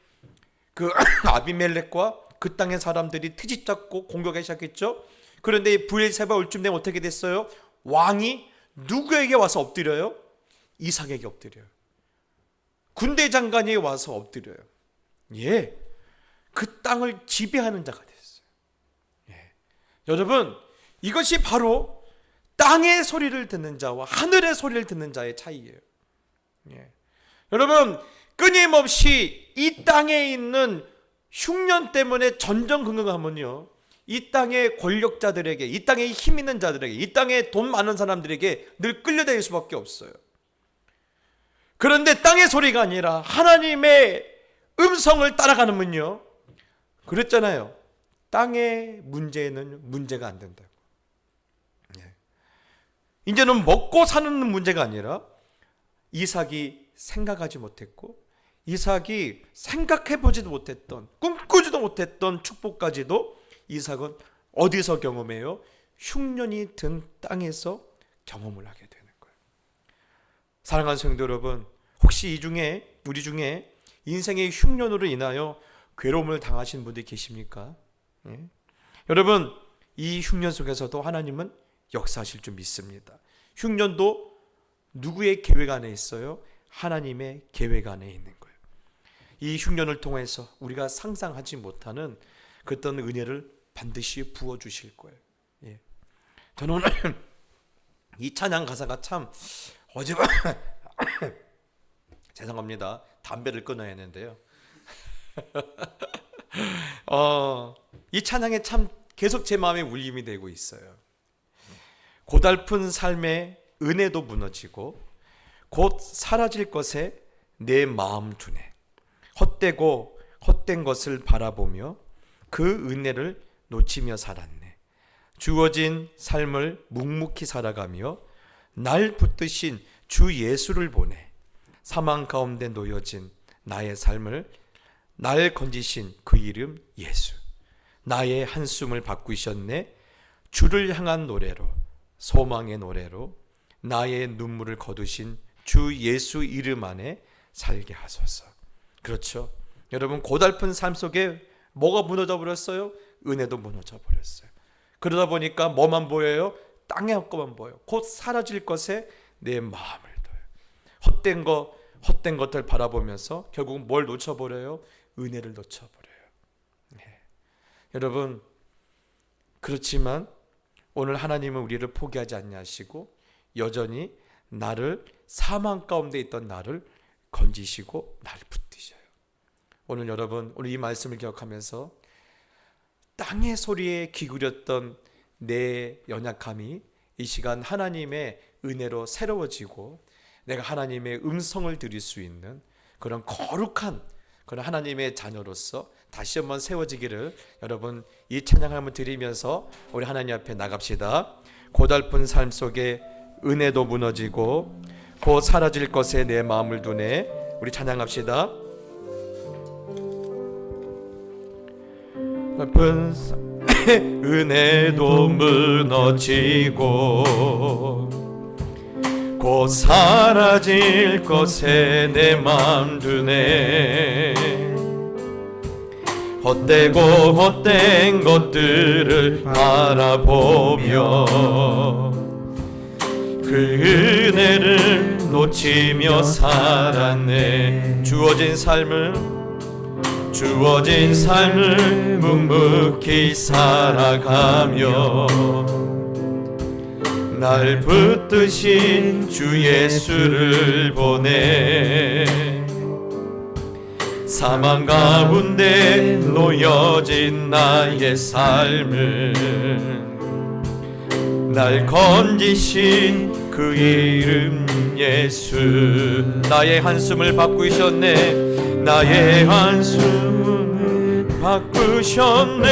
그 아비멜렉과 그 땅의 사람들이 트집 잡고 공격하기 시작했죠. 그런데 부엘세바 올 쯤 되면 어떻게 됐어요? 왕이 누구에게 와서 엎드려요? 이삭에게 엎드려요. 군대 장관이 와서 엎드려요. 예, 그 땅을 지배하는 자가 됐어요. 예. 여러분, 이것이 바로 땅의 소리를 듣는 자와 하늘의 소리를 듣는 자의 차이예요. 예. 여러분, 끊임없이 이 땅에 있는 흉년 때문에 전전긍긍하면요, 이 땅의 권력자들에게, 이 땅에 힘 있는 자들에게, 이 땅에 돈 많은 사람들에게 늘 끌려다닐 수밖에 없어요. 그런데 땅의 소리가 아니라 하나님의 음성을 따라가는면요, 그랬잖아요. 땅의 문제는 문제가 안 된다고. 이제는 먹고 사는 문제가 아니라 이삭이 생각하지 못했고 이삭이 생각해보지도 못했던, 꿈꾸지도 못했던 축복까지도 이삭은 어디서 경험해요? 흉년이 든 땅에서 경험을 하게 되는 거예요. 사랑하는 성도 여러분, 혹시 우리 중에 인생의 흉년으로 인하여 괴로움을 당하신 분들이 계십니까? 예? 여러분, 이 흉년 속에서도 하나님은 역사하실 줄 믿습니다. 흉년도 누구의 계획 안에 있어요? 하나님의 계획 안에 있는 거예요. 이 흉년을 통해서 우리가 상상하지 못하는 그떤 은혜를 반드시 부어주실 거예요. 예. 저는 오늘 이 찬양 가사가 참 죄송합니다. 담배를 끊어야 했는데요. 이 찬양에 참 계속 제 마음에 울림이 되고 있어요. 고달픈 삶의 은혜도 무너지고 곧 사라질 것에 내 마음 두네. 헛되고 헛된 것을 바라보며 그 은혜를 놓치며 살았네. 주어진 삶을 묵묵히 살아가며 날 붙드신 주 예수를 보내. 사망 가운데 놓여진 나의 삶을 날 건지신 그 이름 예수. 나의 한숨을 바꾸셨네. 주를 향한 노래로, 소망의 노래로 나의 눈물을 거두신 주 예수 이름 안에 살게 하소서. 그렇죠. 여러분, 고달픈 삶 속에 뭐가 무너져 버렸어요? 은혜도 무너져 버렸어요. 그러다 보니까 뭐만 보여요? 땅의 것만 보여요. 곧 사라질 것에 내 마음을 둬요. 헛된 것들 바라보면서 결국 뭘 놓쳐버려요? 은혜를 놓쳐버려요. 네. 여러분, 그렇지만 오늘 하나님은 우리를 포기하지 않냐시고 여전히 나를, 사망 가운데 있던 나를 건지시고 나를 붙드셔요. 오늘 여러분, 오늘 이 말씀을 기억하면서 땅의 소리에 기울였던 내 연약함이 이 시간 하나님의 은혜로 새로워지고 내가 하나님의 음성을 들을 수 있는 그런 거룩한 그런 하나님의 자녀로서 다시 한번 세워지기를 여러분 이 찬양을 한번 드리면서 우리 하나님 앞에 나갑시다. 고달픈 삶 속에 은혜도 무너지고 곧 사라질 것에 내 마음을 두네. 우리 찬양합시다. 높은 은혜도 무너지고 곧 사라질 것에 내 맘 두네. 헛되고 헛된 것들을 바라보며 그 은혜를 놓치며 살았네. 주어진 삶을 묵묵히 살아가며 날 붙드신 주 예수를 보내. 사망 가운데 놓여진 나의 삶을 날 건지신 그 이름 예수. 나의 한숨을 바꾸셨네. 나의 한숨을 바꾸셨네.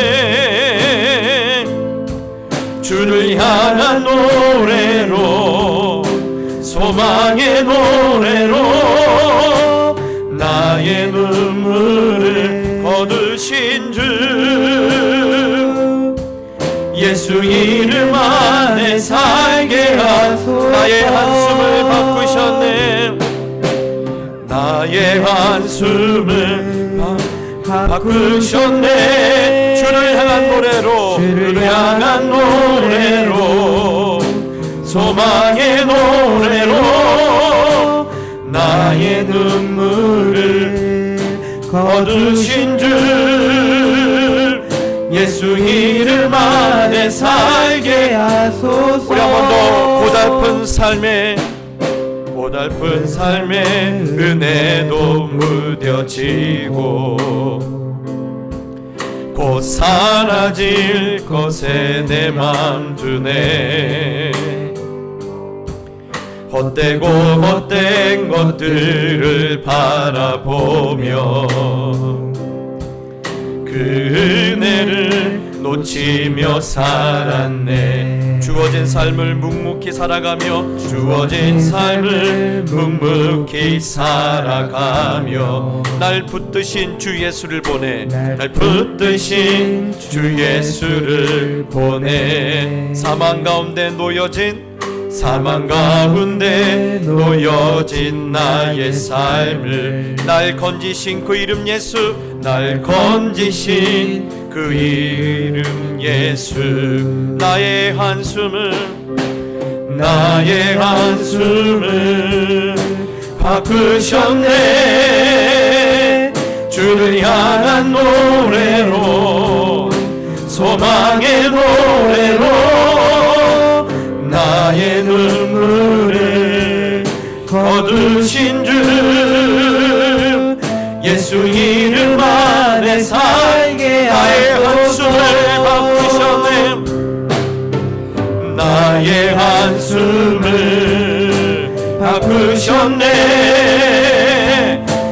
주를 향한 노래로, 소망의 노래로 나의 눈물을 거두신 주 예수 이름 안에 살게 하소서. 나의 한숨을 바꾸셨네. 나의 한숨을 바꾸셨네. 주를 향한 노래로, 주를 향한 노래로, 소망의 노래로 나의 눈물을 거두신 주 예수 이름 안에 살게 하소서. 우리 한 번 더. 고달픈 삶에 은혜도 무뎌지고 곧 사라질 것에 내 맘 두네. 헛되고 헛된 것들을 바라보며 그 은혜를 놓치며 살았네. 주어진 삶을 묵묵히 살아가며 주어진 삶을 묵묵히 살아가며 날 붙드신 주 예수를 보내. 날 붙드신 주 예수를 보내. 사망 가운데 놓여진 나의 삶을 날 건지신 그 이름 예수. 날 건지신 그 이름 예수. 나의 한숨을 바꾸셨네. 주를 향한 노래로, 소망의 노래로 나의 눈물을 거두신 주 예수 이름 안에 살게 하소서. 나의 한숨을 바꾸셨네.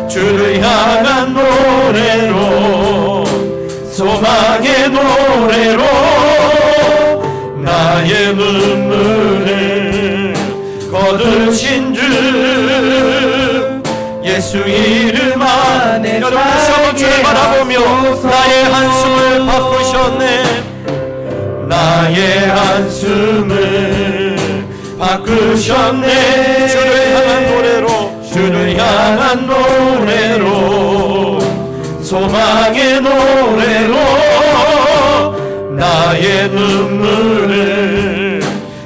주를 향한 노래로, 소망의 노래로 나의 눈물을 거두신 주 예수 이름 안에 살게 하소서. 나의 한숨을 바꾸셨네. 나의 한숨을 바꾸셨네. 주를 향한 노래로, 소망의 노래로 나의 눈물을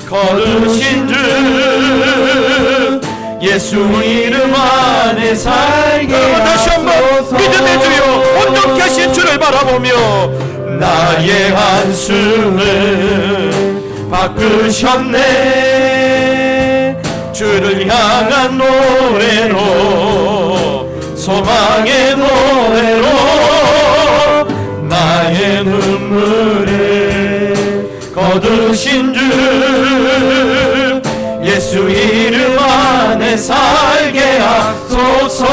거두신 주 예수 이름 안에 살게 하소서. 다시 한번 믿음의 주여 온전케 하신 주를 바라보며 나의 한숨을 바꾸셨네. 주를 향한 노래로, 소망의 노래로 나의 눈물을 거두신 주 예수 이름 안에 살게 하소서.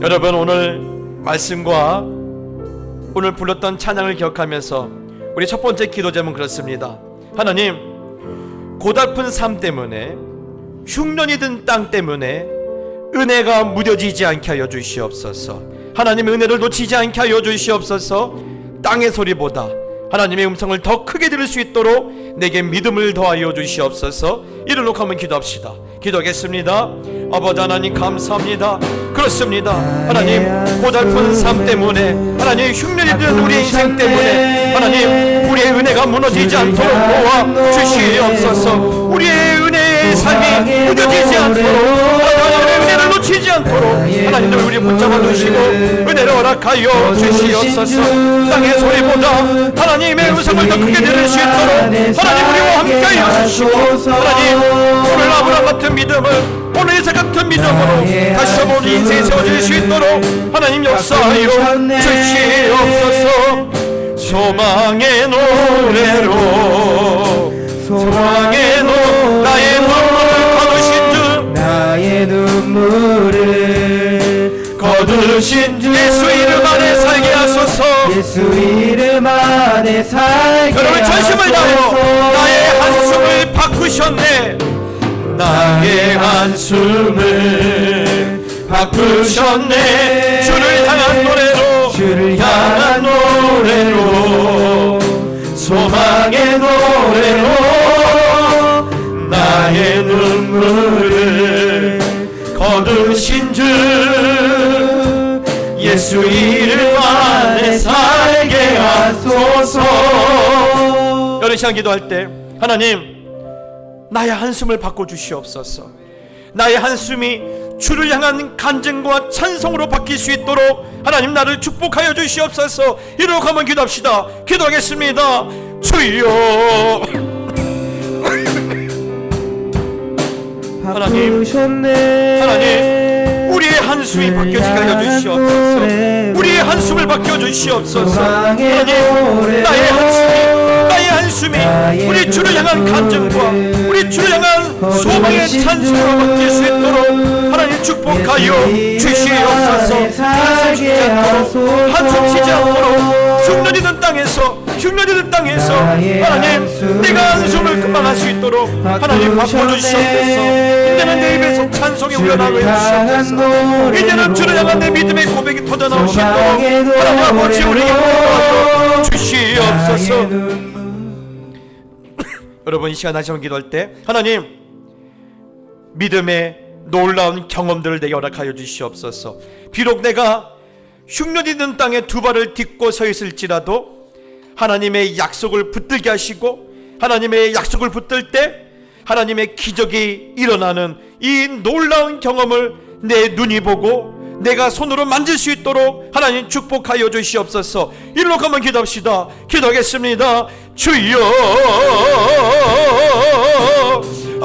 여러분, 오늘 말씀과 오늘 불렀던 찬양을 기억하면서 우리 첫 번째 기도 제목은 그렇습니다. 하나님, 고달픈 삶 때문에 흉년이 든 땅 때문에 은혜가 무뎌지지 않게 하여 주시옵소서. 하나님의 은혜를 놓치지 않게 하여 주시옵소서. 땅의 소리보다 하나님의 음성을 더 크게 들을 수 있도록 내게 믿음을 더하여 주시옵소서. 이를 놓고 한번 기도합시다. 기도하겠습니다. 아버지 하나님 감사합니다. 그렇습니다. 하나님 고달픈 삶 때문에, 하나님 흉년이 든 우리의 인생 때문에 하나님 우리의 은혜가 무너지지 않도록 도와 주시옵소서. 우리의 은혜의 삶이 무너지지 않도록, 하나님의 은혜를 놓치지 않도록 하나님들 우리 붙잡아 주시고 은혜를 허락하여 주시옵소서. 땅의 소리보다 하나님의 음성을 더 크게 들을 수 있도록 하나님 우리와 함께하여 주시고, 하나님 오늘 아브라함 같은 믿음을, 오늘 이삭 같은 믿음으로 다시 한번 우리 인생에 세워질 수 있도록 하나님 역사하여 주시옵소서. 소망의 노래로, 소망의 노래, 나의 눈물을 거두신 주, 나의 눈물을 거두신 주 예수 이름 안에 살게 하소서. 예수 이름 안에 살게 여러분 전심을 다하여 나의 한숨을 바꾸셨네. 나의 한숨을 바꾸셨네. 주를 향한 노래로, 주를 향한 노래로, 소망의 노래로 나의 눈물을 거두신 주 예수 이름 안에 살게 하소서. 여러분 시간 기도할 때 하나님 나의 한숨을 바꿔주시옵소서. 나의 한숨이 주를 향한 간증과 찬송으로 바뀔 수 있도록 하나님 나를 축복하여 주시옵소서. 이렇게 한번 기도합시다. 기도하겠습니다. 주여 하나님, 하나님 우리의 한숨이 바뀌어지게 하여 주시옵소서. 우리의 한숨을 바뀌어주시옵소서. 하나님 나의 한숨이 우리 주를 향한 간증과 우리 주를 향한 소망의 찬송으로 바뀔 수 있도록 하나님 축복하여 주시옵소서. 한숨 쉬지 않도록, 한숨 쉬지 않도록 흉년이 든 땅에서 하나님 내가 한숨을 금방할 수 있도록 하나님 바꿔주시옵소서. 이제는 내 입에서 찬송이 우러나고 주시옵소서. 이제는 주를 향한 내 믿음의 고백이 터져나오시도록 하나님 아버지 우리에게 도와줘 주시옵소서. 여러분 이 시간 다시 한번 기도할 때 하나님 믿음의 놀라운 경험들을 내게 허락하여 주시옵소서. 비록 내가 흉년이 든 땅에 두 발을 딛고 서 있을지라도 하나님의 약속을 붙들게 하시고, 하나님의 약속을 붙들 때 하나님의 기적이 일어나는 이 놀라운 경험을 내 눈이 보고 내가 손으로 만질 수 있도록 하나님 축복하여 주시옵소서. 일로 한번 기도합시다. 기도하겠습니다. 주여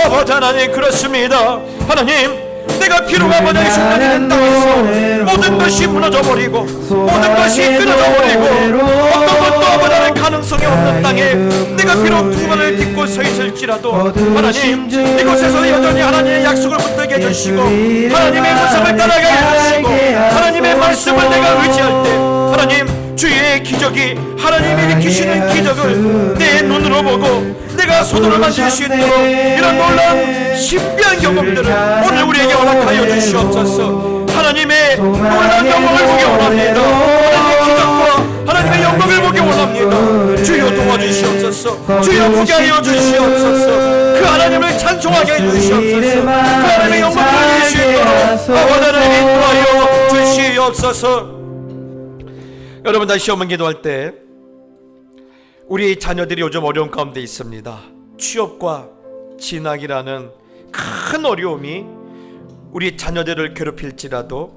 아버지 하나님 그렇습니다. 하나님 내가 비록 아버지 흉년이 땅에서 모든 것이 무너져버리고 모든 것이 끊어져버리고 어떤 것도 아버지 하나님 가능성이 없는 땅에 내가 비록 두 발을 딛고 서 있을지라도 하나님 이곳에서 여전히 하나님의 약속을 붙들게 해주시고 하나님의 음성을 따라가게 해주시고 하나님의 말씀을 내가 의지할 때 하나님 주의 기적이 하나님이 일으키시는 기적을 내 눈으로 보고 내가 손으로 만질 수 있도록 이런 놀라운 신비한 경험들을 오늘 우리에게 허락하여 주시옵소서. 하나님의 놀라운 영광을 보기 원합니다. 하나님의 기적과 하나님의 영광을 보기 원합니다. 주여 도와주시옵소서. 주여 보게 하여 주시옵소서. 그 하나님을 찬송하게 해 주시옵소서. 그 하나님의 영광을 보일 수 있도록 아버지 하나님 인도하여 주시옵소서. 여러분 다시 한번 기도할 때 우리 자녀들이 요즘 어려운 가운데 있습니다. 취업과 진학이라는 큰 어려움이 우리 자녀들을 괴롭힐지라도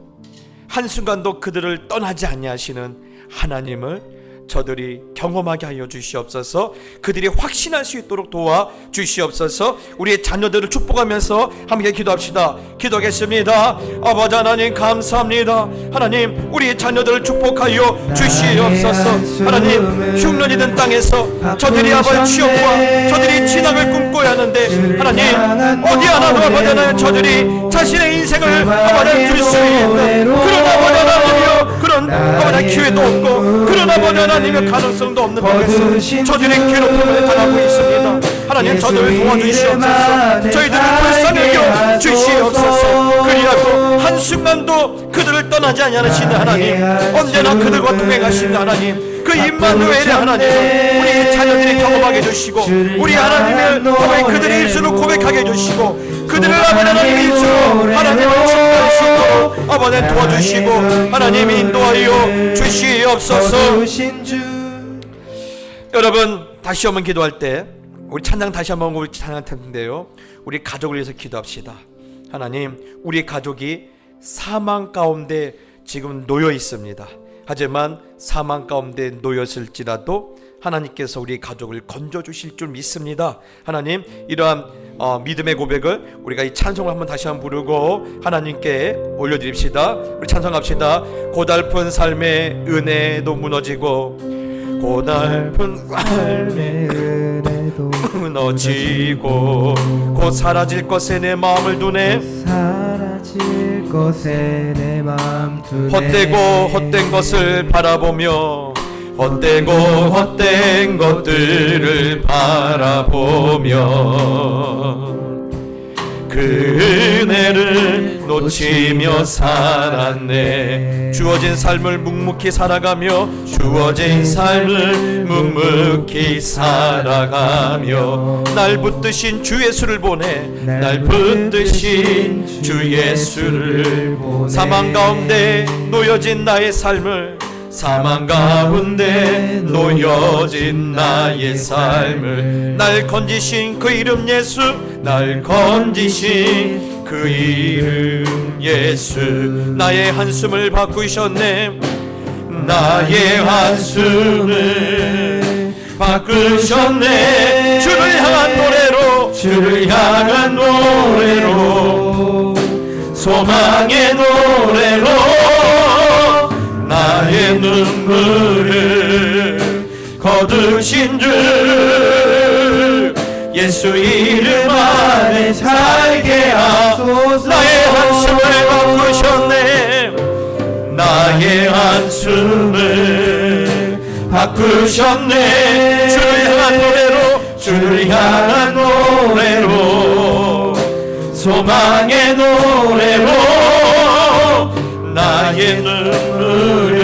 한순간도 그들을 떠나지 아니하시는 하나님을 저들이 경험하게 하여 주시옵소서. 그들이 확신할 수 있도록 도와 주시옵소서. 우리의 자녀들을 축복하면서 함께 기도합시다. 기도하겠습니다. 아버지 하나님 감사합니다. 하나님 우리의 자녀들을 축복하여 주시옵소서. 하나님 흉년이 든 땅에서 저들이 아버지 취업과 저들이 진학을 꿈꿔야 하는데 하나님 어디 하나도 아버지 하나님 저들이 자신의 인생을 아버지 줄 수 있는 그런 아버지 하나님이여 그런 아버지 기회도 없고 그런 아버지 하나님의 가능성도 없는 곳에서 저들의 괴롭힘을 당하고 있습니다. 하나님 저들을 도와주시옵소서. 저희들을 불쌍히 여겨 주시옵소서. 그리하고 한순간도 그들을 떠나지 아니하시는 하나님, 언제나 그들과 동행하시는 하나님, 그 임마누엘의 하나님을 우리 자녀들이 경험하게 해주시고, 우리 하나님을 통해 그들의 입술로 고백하게 해주시고, 그들을 아버지 하나님의 입술로 하나님을 축복할 수 있도록 아버지 도와주시고 하나님 인도하여 주시옵소서. 여러분 다시 한번 기도할 때 우리 찬양 다시 한번 우리 찬양할 텐데요, 우리 가족을 위해서 기도합시다. 하나님, 우리 가족이 사망 가운데 지금 놓여 있습니다. 하지만 사망 가운데 놓였을지라도 하나님께서 우리 가족을 건져주실 줄 믿습니다. 하나님, 이러한 믿음의 고백을 우리가 이 찬송을 한번 다시 한번 부르고 하나님께 올려드립시다. 우리 찬송합시다. 고달픈 삶의 은혜도 무너지고, 고달픈 삶의 은혜도 무너지고, 곧 사라질 것에 내 마음을 두네, 사라질 것에 내 마음 두네. 헛되고 헛된 것을 바라보며, 헛되고 헛된 것들을 바라보며 그 은혜를 놓치며 살았네. 주어진 삶을 묵묵히 살아가며, 주어진 삶을 묵묵히 살아가며, 날 붙드신 주 예수를 보내, 날 붙드신 주 예수를 보내. 사망 가운데 놓여진 나의 삶을, 사망 가운데 놓여진 나의 삶을, 날 건지신 그 이름 예수, 날 건지신 그 이름 예수. 나의 한숨을 바꾸셨네, 나의 한숨을 바꾸셨네. 주를 향한 노래로, 주를 향한 노래로, 소망의 노래로 나의 눈물을 거두신 주 예수 이름 안에 살게 하소서. 나의 한숨을 바꾸셨네, 나의 한숨을 바꾸셨네. 주를 향한 노래로, 주를 향한 노래로, 소망의 노래로 나의 눈물을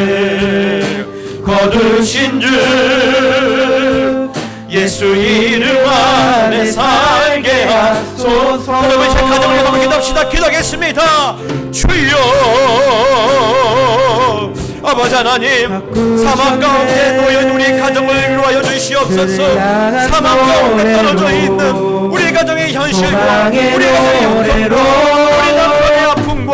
거두신 주 예수 이름 안에 살게 하소서. 여러분 이제 가정을 한번 기도합시다. 기도하겠습니다. 주여 아버지 하나님, 사망 가운데 놓여 우리 가정을 위로하여 주시옵소서. 사망 가운데 떨어져 있는 우리 가정의 현실과 우리 가정의 형편과 우리 남편의 아픔과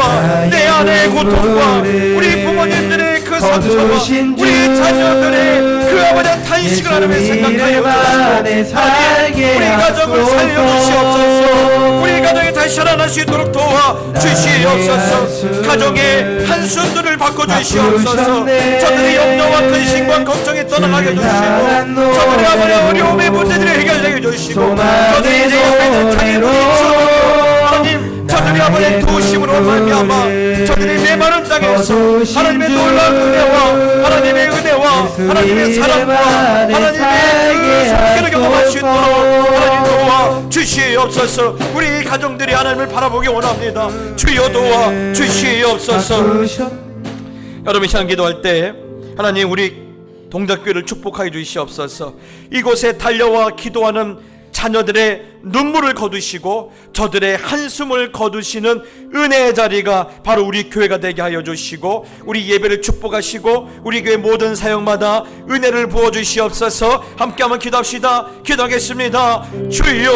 내 아내의 고통과 우리 부모님들의 그 상처와 우리 자녀들의 그 아버지의 탄식을 하나님 생각하여 주시고, 하나님 우리 가정을 살려주시옵소서. 우리 가정이 다시 살아날 수 있도록 도와 주시옵소서. 가정의 한숨들을 바꿔주시옵소서. 저들의 염려와 근심과 걱정이 떠나가게 해주시고, 저들의 아버지 어려움의 문제들을 해결하게 해주시고, 저들이 이제 옆에 있는 장애물이 하나님, 저들이 아버지의 도심으로 말미암아 저들이 메마른 땅에서 하나님의 놀라운 은혜와 하나님의 은혜와 하나님의 사랑과 하나님의 그 손길을 경험할 수 있도록 하나님 도와 주시옵소서. 우리 가정들이 하나님을 바라보기 원합니다. 주여 도와 주시옵소서. 여러분 시간 기도할 때 하나님 우리 동작교회를 축복하여 주시옵소서. 이곳에 달려와 기도하는 자녀들의 눈물을 거두시고 저들의 한숨을 거두시는 은혜의 자리가 바로 우리 교회가 되게 하여 주시고, 우리 예배를 축복하시고 우리 교회 모든 사역마다 은혜를 부어 주시옵소서. 함께 한번 기도합시다. 기도하겠습니다. 주여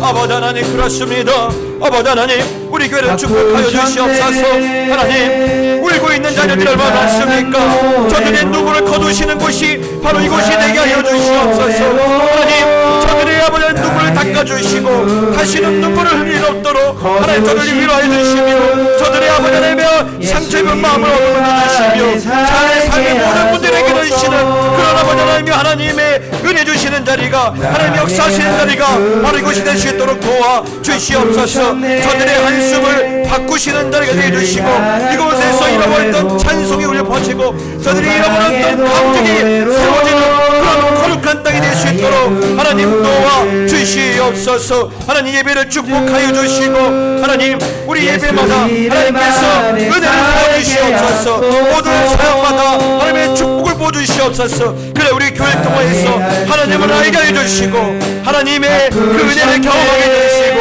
아버지 하나님, 그렇습니다. 아버지 하나님, 우리 교회를 축복하여 주시옵소서. 하나님, 울고 있는 자녀들이 얼마나 많습니까? 저들의 눈물을 거두시는 곳이 바로 이곳이 되게 하여 주시옵소서. 하나님, 저들의 아버지의 눈물을 닦아주시고 다시는 눈물을 흘릴 일 없도록 하나님 저들을 위로하여 주시며, 저들의 아버지 하나님의 상처 입은 마음을 얻어내 주시며, 자의 삶의 모든 분들에게 주시는 그런 아버지 하나님의 은혜 주시는 자리가, 하나님 역사하시는 자리가 바로 이곳이 될 수 있도록 도와 주시옵소서. 저들의 한숨을 바꾸시는 자리가 되어 주시고, 이곳에서 잃어버렸던 찬송이 울려 퍼져 세워지고 저들이 잃어버렸던 감정이 세워지는 그런 거룩한 땅이 될 수 있도록 하나님 도와 주시옵소서. 하나님 예배를 축복하여 주시고 하나님 우리 예배마다 하나님께서 은혜를 부어주시옵소서. 모든 사역마다 하나님의 축복을 부어주시옵소서. 그래 우리 교회 통해서 하나님을 알게 해주시고 하나님의 그 은혜를 경험하게 해주시고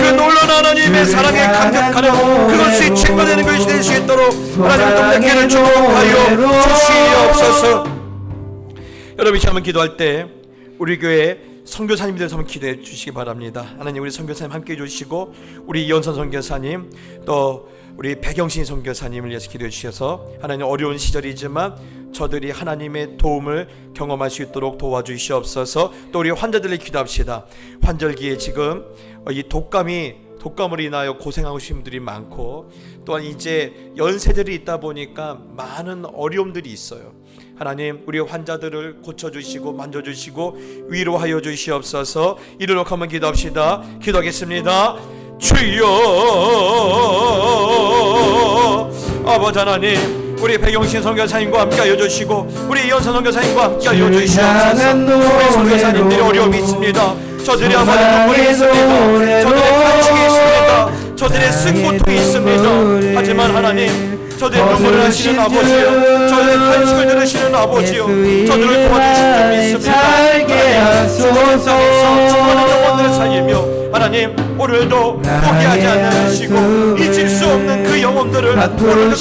그 놀라운 하나님의 사랑에 감격하는 그것이 증거되는 것이 될 수 있도록 하나님 동네교회를 축복하여 주시옵소서. 여러분 이 한번 기도할 때 우리 교회 선교사님들 한번 기도해 주시기 바랍니다. 하나님 우리 선교사님 함께 해주시고 우리 이현선 선교사님 또 우리 백영신 선교사님을 위해서 기도해 주셔서 하나님 어려운 시절이지만 저들이 하나님의 도움을 경험할 수 있도록 도와주시옵소서. 또 우리 환자들을 기도합시다. 환절기에 지금 이 독감으로 인하여 고생하고 계신 분들이 많고 또한 이제 연세들이 있다 보니까 많은 어려움들이 있어요. 하나님 우리 환자들을 고쳐주시고 만져주시고 위로하여 주시옵소서. 이르러 한번 기도합시다. 기도하겠습니다. 주여 아버지 하나님 우리 백영신 선교사님과 함께 하여 주시고 우리 이현선 선교사님과 함께 하여 주시옵소서. 우리 선교사님들이 어려움이 있습니다. 저들이 아버지 눈물이 있습니다. 저들의 간증이 있습니다. 저들의 쓴고통이 있습니다. 하지만 하나님 저들의 눈물을 하시는 아버지요 저들의 간증을 들으시는 아버지요 저들을 도와주실 줄 믿습니다. 하나님 세상에서 수많은 영혼들을 살리며 하나님 오늘도 포기하지 않으시고 잊을 수 없는 그 영혼들을 오늘도 그들이 부르고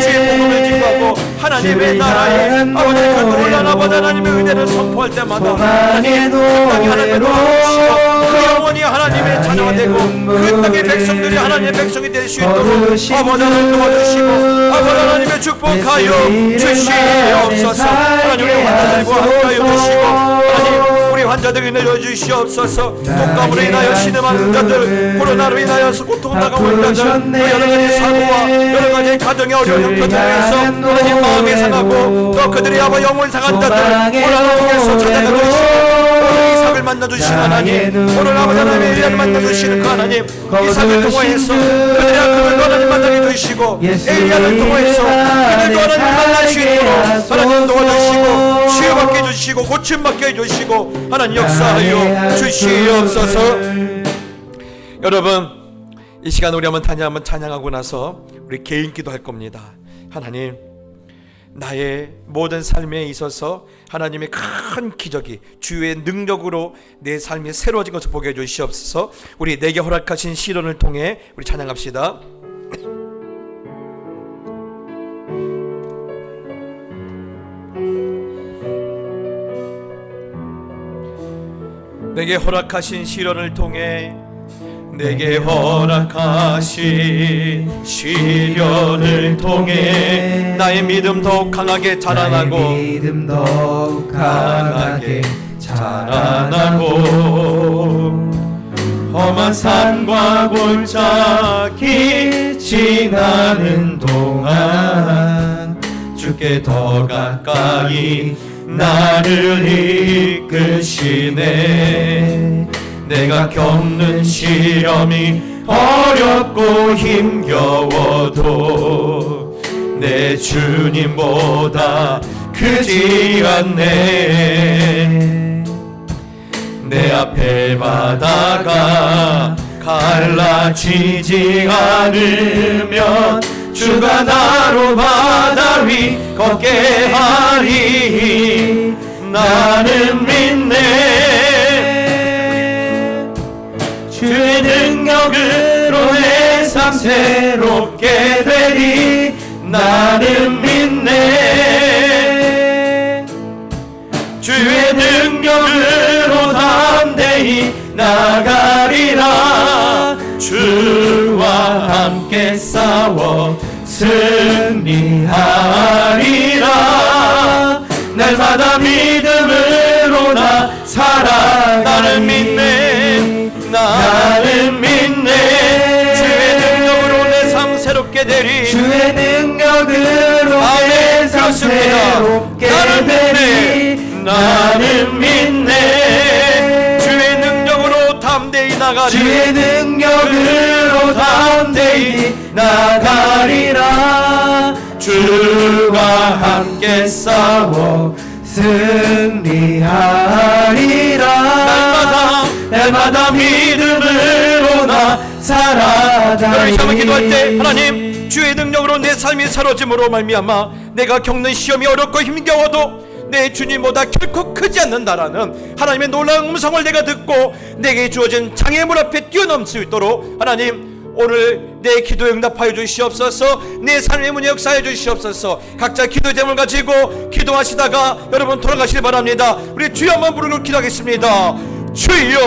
주의 복음을 기도하고 하나님의 나라에 아버지 그 놀라운 아버지 하나님의 은혜를 선포할 때마다 하나님 그 땅이 하나님을 도와주시고 그 영혼이 하나님의 자녀가 되고 그 땅의 백성들이 하나님의 백성이 될 수 있도록 아버지 하나님 도와주시고 아버지 하나님의 축복하여 주시옵소서. 하나님 우리 환자들과 함께하여 주시고 하나님 우리 환자들을 내려주시옵소서. 독감으로 인하여 신음하는 자들 코로나로 인하여서 고통당하고 있는 자들 여러가지 사고와 여러가지 가정의 어려운 형편을 위해서 하나님 마음이 상하고 또 그들이 아버 영혼 상한 자들 오늘 하나님께서 찾아가 주시고 오늘 이삭을 만나주신 하나님 오늘 아버지 하나님의 일을 만나주시는 그 하나님 이삭을 통하여서 그들의 아픔을 하나님 만나게 주시고 엘리야를 통하여서 그들도 하나님 만날 수 있도록 하나님 도와주시고 치유받게 해주시고 고침받게 해주시고 하나님 역사하여 주시옵소서. 여러분 이 시간 우리 한번 찬양하고 나서 우리 개인 기도할 겁니다. 하나님 나의 모든 삶에 있어서 하나님의 큰 기적이 주의 능력으로 내 삶이 새로워진 것을 보게 해주시옵소서. 우리 내게 허락하신 시련을 통해 우리 찬양합시다. 내게 허락하신 시련을 통해 내게 허락하신 시련을 통해 나의 믿음 더욱 강하게 자라나고 험한 산과 골짜기 지나는 동안 주께 더 가까이 나를 이끄시네. 내가 겪는 시험이 어렵고 힘겨워도 내 주님보다 크지 않네. 내 앞에 바다가 갈라지지 않으면 주가 나로 바다 위 걷게 하리. 나는 믿네. 주의 능력으로 내 삶 새롭게 되리. 나는 믿네. 주의 능력으로 담대히 나가리라. 주와 함께 싸워 승리하리라. 날마다 믿음으로 나 살아. 나는 믿네. 나는 믿네. 주의 능력으로 내 삶 새롭게 되리. 주의 능력으로 내 삶 새롭게 되리. 나는 믿네. 주의 능력으로 담대히 나가리. 주의 능력으로 담대히 나가리라. 주가 함께 싸워 승리하리라. 날마다 믿음으로 나 살아가리. 여러분 기도할 때 하나님 주의 능력으로 내 삶이 사로짐으로 말미암아 내가 겪는 시험이 어렵고 힘겨워도 내 주님보다 결코 크지 않는다라는 하나님의 놀라운 음성을 내가 듣고 내게 주어진 장애물 앞에 뛰어넘을 수 있도록 하나님 오늘 내 기도 응답하여 주시옵소서. 내 삶의 문에 역사해 주시옵소서. 각자 기도 제목을 가지고 기도하시다가 여러분 돌아가시길 바랍니다. 우리 주여 한번 부르고 기도하겠습니다. 주여